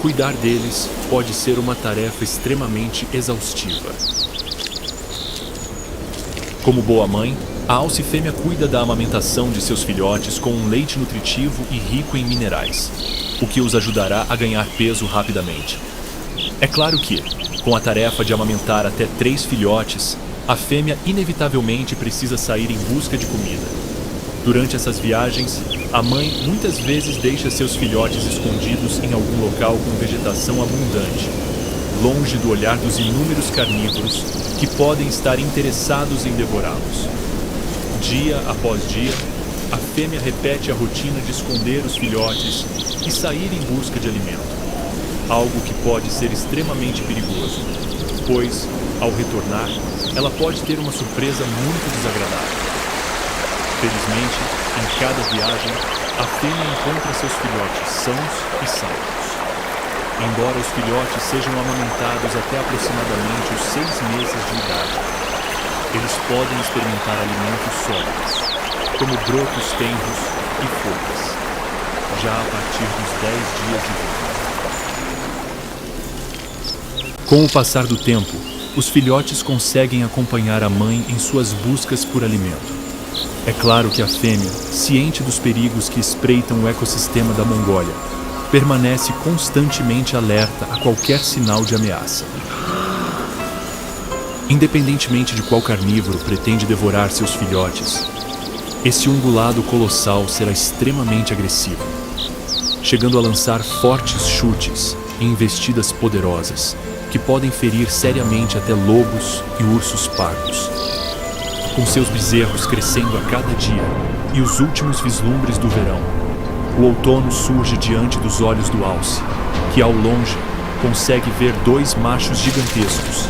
cuidar deles pode ser uma tarefa extremamente exaustiva. Como boa mãe, a alce fêmea cuida da amamentação de seus filhotes com um leite nutritivo e rico em minerais, o que os ajudará a ganhar peso rapidamente. É claro que, com a tarefa de amamentar até 3 filhotes, a fêmea inevitavelmente precisa sair em busca de comida. Durante essas viagens, a mãe muitas vezes deixa seus filhotes escondidos em algum local com vegetação abundante, longe do olhar dos inúmeros carnívoros que podem estar interessados em devorá-los. Dia após dia, a fêmea repete a rotina de esconder os filhotes e sair em busca de alimento, algo que pode ser extremamente perigoso, pois, ao retornar, ela pode ter uma surpresa muito desagradável. Felizmente, em cada viagem, a fêmea encontra seus filhotes sãos e salvos. Embora os filhotes sejam amamentados até aproximadamente os 6 meses de idade, eles podem experimentar alimentos sólidos, como brotos tenros e folhas, já a partir dos 10 dias de vida. Com o passar do tempo, os filhotes conseguem acompanhar a mãe em suas buscas por alimento. É claro que a fêmea, ciente dos perigos que espreitam o ecossistema da Mongólia, permanece constantemente alerta a qualquer sinal de ameaça. Independentemente de qual carnívoro pretende devorar seus filhotes, esse ungulado colossal será extremamente agressivo, chegando a lançar fortes chutes e investidas poderosas, que podem ferir seriamente até lobos e ursos pardos. Com seus bezerros crescendo a cada dia e os últimos vislumbres do verão, o outono surge diante dos olhos do alce, que ao longe consegue ver 2 machos gigantescos,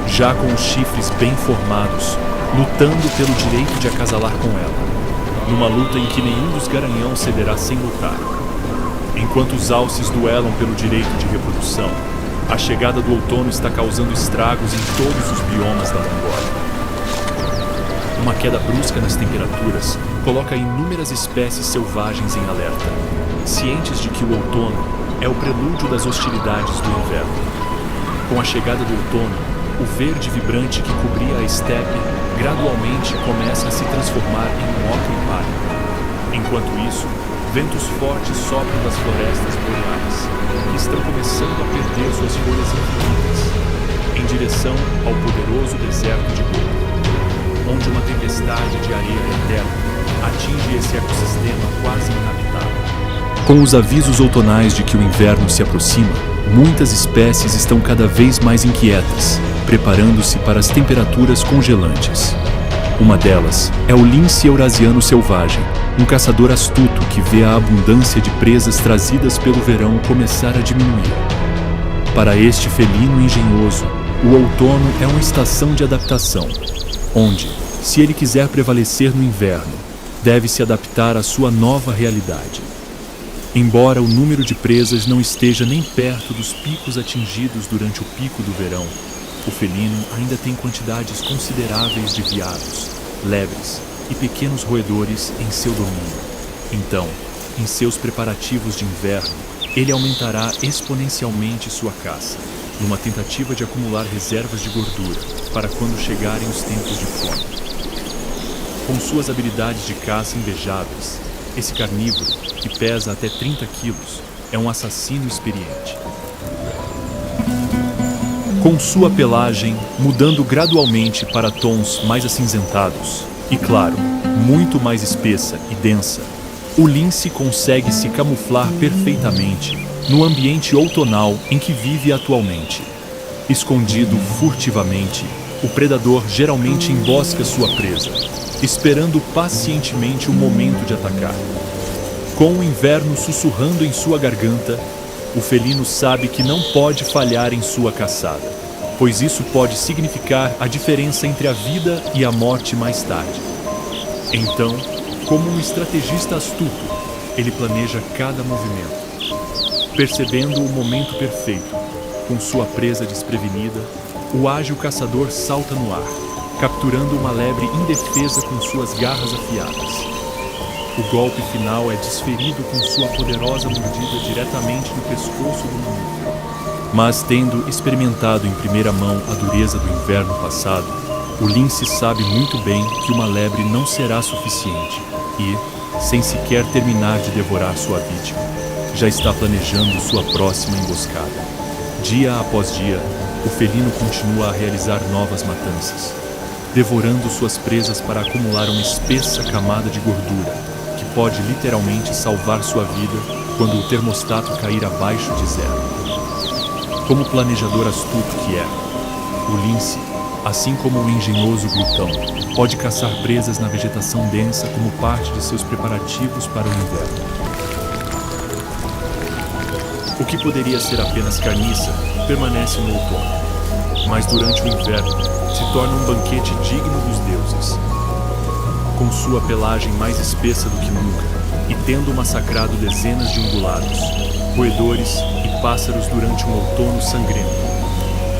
já com os chifres bem formados, lutando pelo direito de acasalar com ela, numa luta em que nenhum dos garanhão cederá sem lutar. Enquanto os alces duelam pelo direito de reprodução, a chegada do outono está causando estragos em todos os biomas da Mongólia. Uma queda brusca nas temperaturas coloca inúmeras espécies selvagens em alerta, cientes de que o outono é o prelúdio das hostilidades do inverno. Com a chegada do outono, o verde vibrante que cobria a estepe gradualmente começa a se transformar em um ocre pálido. Enquanto isso, ventos fortes sopram das florestas boreais, que estão começando a perder suas folhas infinitas, em direção ao poderoso deserto de Gobi, onde uma tempestade de areia eterna atinge esse ecossistema quase inabitável. Com os avisos outonais de que o inverno se aproxima, muitas espécies estão cada vez mais inquietas, preparando-se para as temperaturas congelantes. Uma delas é o lince eurasiano selvagem, um caçador astuto que vê a abundância de presas trazidas pelo verão começar a diminuir. Para este felino engenhoso, o outono é uma estação de adaptação, onde, se ele quiser prevalecer no inverno, deve se adaptar à sua nova realidade. Embora o número de presas não esteja nem perto dos picos atingidos durante o pico do verão, o felino ainda tem quantidades consideráveis de veados, lebres e pequenos roedores em seu domínio. Então, em seus preparativos de inverno, ele aumentará exponencialmente sua caça, numa tentativa de acumular reservas de gordura para quando chegarem os tempos de fome. Com suas habilidades de caça invejáveis, esse carnívoro, que pesa até 30 quilos, é um assassino experiente. Com sua pelagem mudando gradualmente para tons mais acinzentados e, claro, muito mais espessa e densa, o lince consegue se camuflar perfeitamente no ambiente outonal em que vive atualmente. Escondido furtivamente, o predador geralmente embosca sua presa, esperando pacientemente o momento de atacar. Com o inverno sussurrando em sua garganta, o felino sabe que não pode falhar em sua caçada, pois isso pode significar a diferença entre a vida e a morte mais tarde. Então, como um estrategista astuto, ele planeja cada movimento. Percebendo o momento perfeito, com sua presa desprevenida, o ágil caçador salta no ar, capturando uma lebre indefesa com suas garras afiadas. O golpe final é desferido com sua poderosa mordida diretamente no pescoço do mamífero. Mas tendo experimentado em primeira mão a dureza do inverno passado, O lince sabe muito bem que uma lebre não será suficiente e, sem sequer terminar de devorar sua vítima, já está planejando sua próxima emboscada. Dia após dia, o felino continua a realizar novas matanças, devorando suas presas para acumular uma espessa camada de gordura que pode literalmente salvar sua vida quando o termostato cair abaixo de zero. Como planejador astuto que é, o lince, assim como o engenhoso glutão, pode caçar presas na vegetação densa como parte de seus preparativos para o inverno. O que poderia ser apenas carniça permanece no outono, mas durante o inverno se torna um banquete digno dos deuses. Com sua pelagem mais espessa do que nunca e tendo massacrado dezenas de ungulados, roedores e pássaros durante um outono sangrento,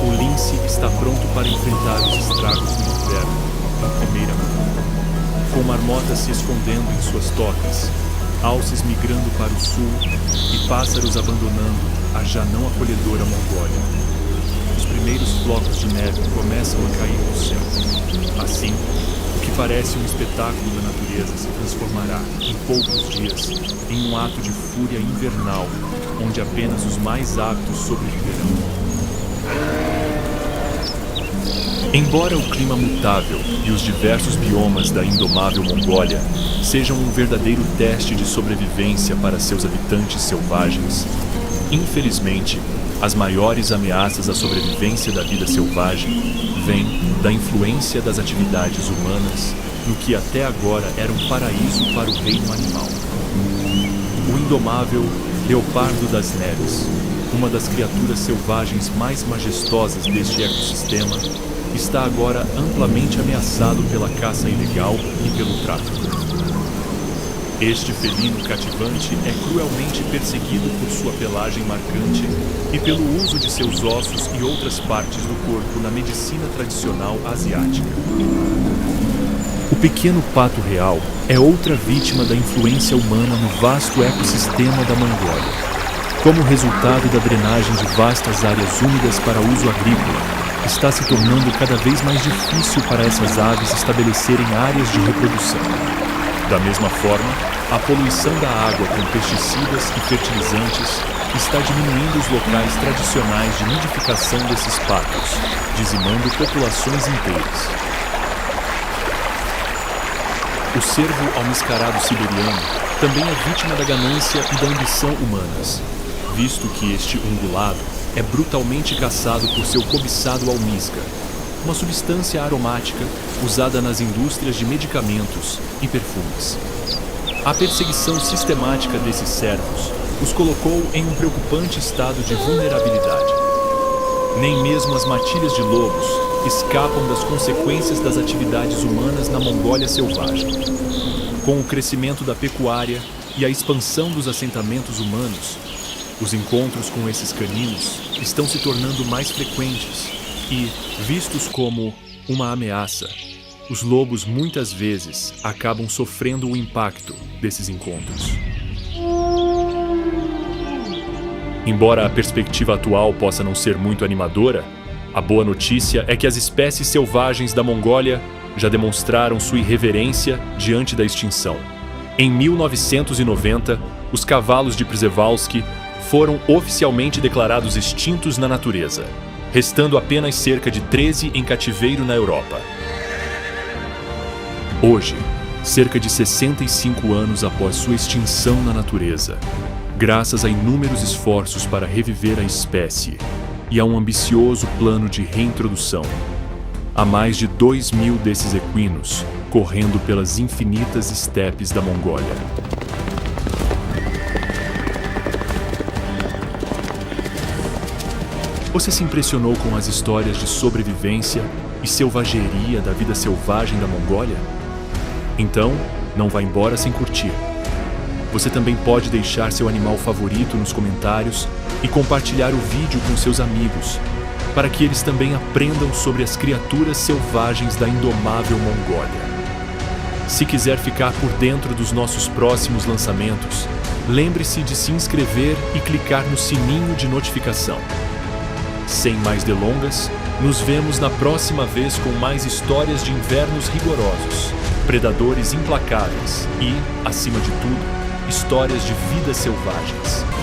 o lince está pronto para enfrentar os estragos do inverno em primeira mão. Com marmotas se escondendo em suas tocas, alces migrando para o sul e pássaros abandonando a já não acolhedora Mongólia. Os primeiros flocos de neve começam a cair do céu. Assim, o que parece um espetáculo da natureza se transformará, em poucos dias, em um ato de fúria invernal, onde apenas os mais aptos sobreviverão. Embora o clima mutável e os diversos biomas da indomável Mongólia sejam um verdadeiro teste de sobrevivência para seus habitantes selvagens, infelizmente, as maiores ameaças à sobrevivência da vida selvagem vêm da influência das atividades humanas no que até agora era um paraíso para o reino animal. O indomável leopardo das neves, uma das criaturas selvagens mais majestosas deste ecossistema, está agora amplamente ameaçado pela caça ilegal e pelo tráfico. Este felino cativante é cruelmente perseguido por sua pelagem marcante e pelo uso de seus ossos e outras partes do corpo na medicina tradicional asiática. O pequeno pato real é outra vítima da influência humana no vasto ecossistema da Mongólia. Como resultado da drenagem de vastas áreas úmidas para uso agrícola, está se tornando cada vez mais difícil para essas aves estabelecerem áreas de reprodução. Da mesma forma, a poluição da água com pesticidas e fertilizantes está diminuindo os locais tradicionais de nidificação desses patos, dizimando populações inteiras. O cervo almiscarado siberiano também é vítima da ganância e da ambição humanas, visto que este ungulado é brutalmente caçado por seu cobiçado almíscar, uma substância aromática usada nas indústrias de medicamentos e perfumes. A perseguição sistemática desses cervos os colocou em um preocupante estado de vulnerabilidade. Nem mesmo as matilhas de lobos escapam das consequências das atividades humanas na Mongólia selvagem. Com o crescimento da pecuária e a expansão dos assentamentos humanos, os encontros com esses caninos estão se tornando mais frequentes e, vistos como uma ameaça, os lobos muitas vezes acabam sofrendo o impacto desses encontros. Embora a perspectiva atual possa não ser muito animadora, a boa notícia é que as espécies selvagens da Mongólia já demonstraram sua irreverência diante da extinção. Em 1990, os cavalos de Przewalski foram oficialmente declarados extintos na natureza, restando apenas cerca de 13 em cativeiro na Europa. Hoje, cerca de 65 anos após sua extinção na natureza, graças a inúmeros esforços para reviver a espécie e a um ambicioso plano de reintrodução, há mais de 2.000 desses equinos correndo pelas infinitas estepes da Mongólia. Você se impressionou com as histórias de sobrevivência e selvageria da vida selvagem da Mongólia? Então, não vá embora sem curtir. Você também pode deixar seu animal favorito nos comentários e compartilhar o vídeo com seus amigos, para que eles também aprendam sobre as criaturas selvagens da indomável Mongólia. Se quiser ficar por dentro dos nossos próximos lançamentos, lembre-se de se inscrever e clicar no sininho de notificação. Sem mais delongas, Nos vemos na próxima vez com mais histórias de invernos rigorosos, predadores implacáveis e, acima de tudo, histórias de vidas selvagens.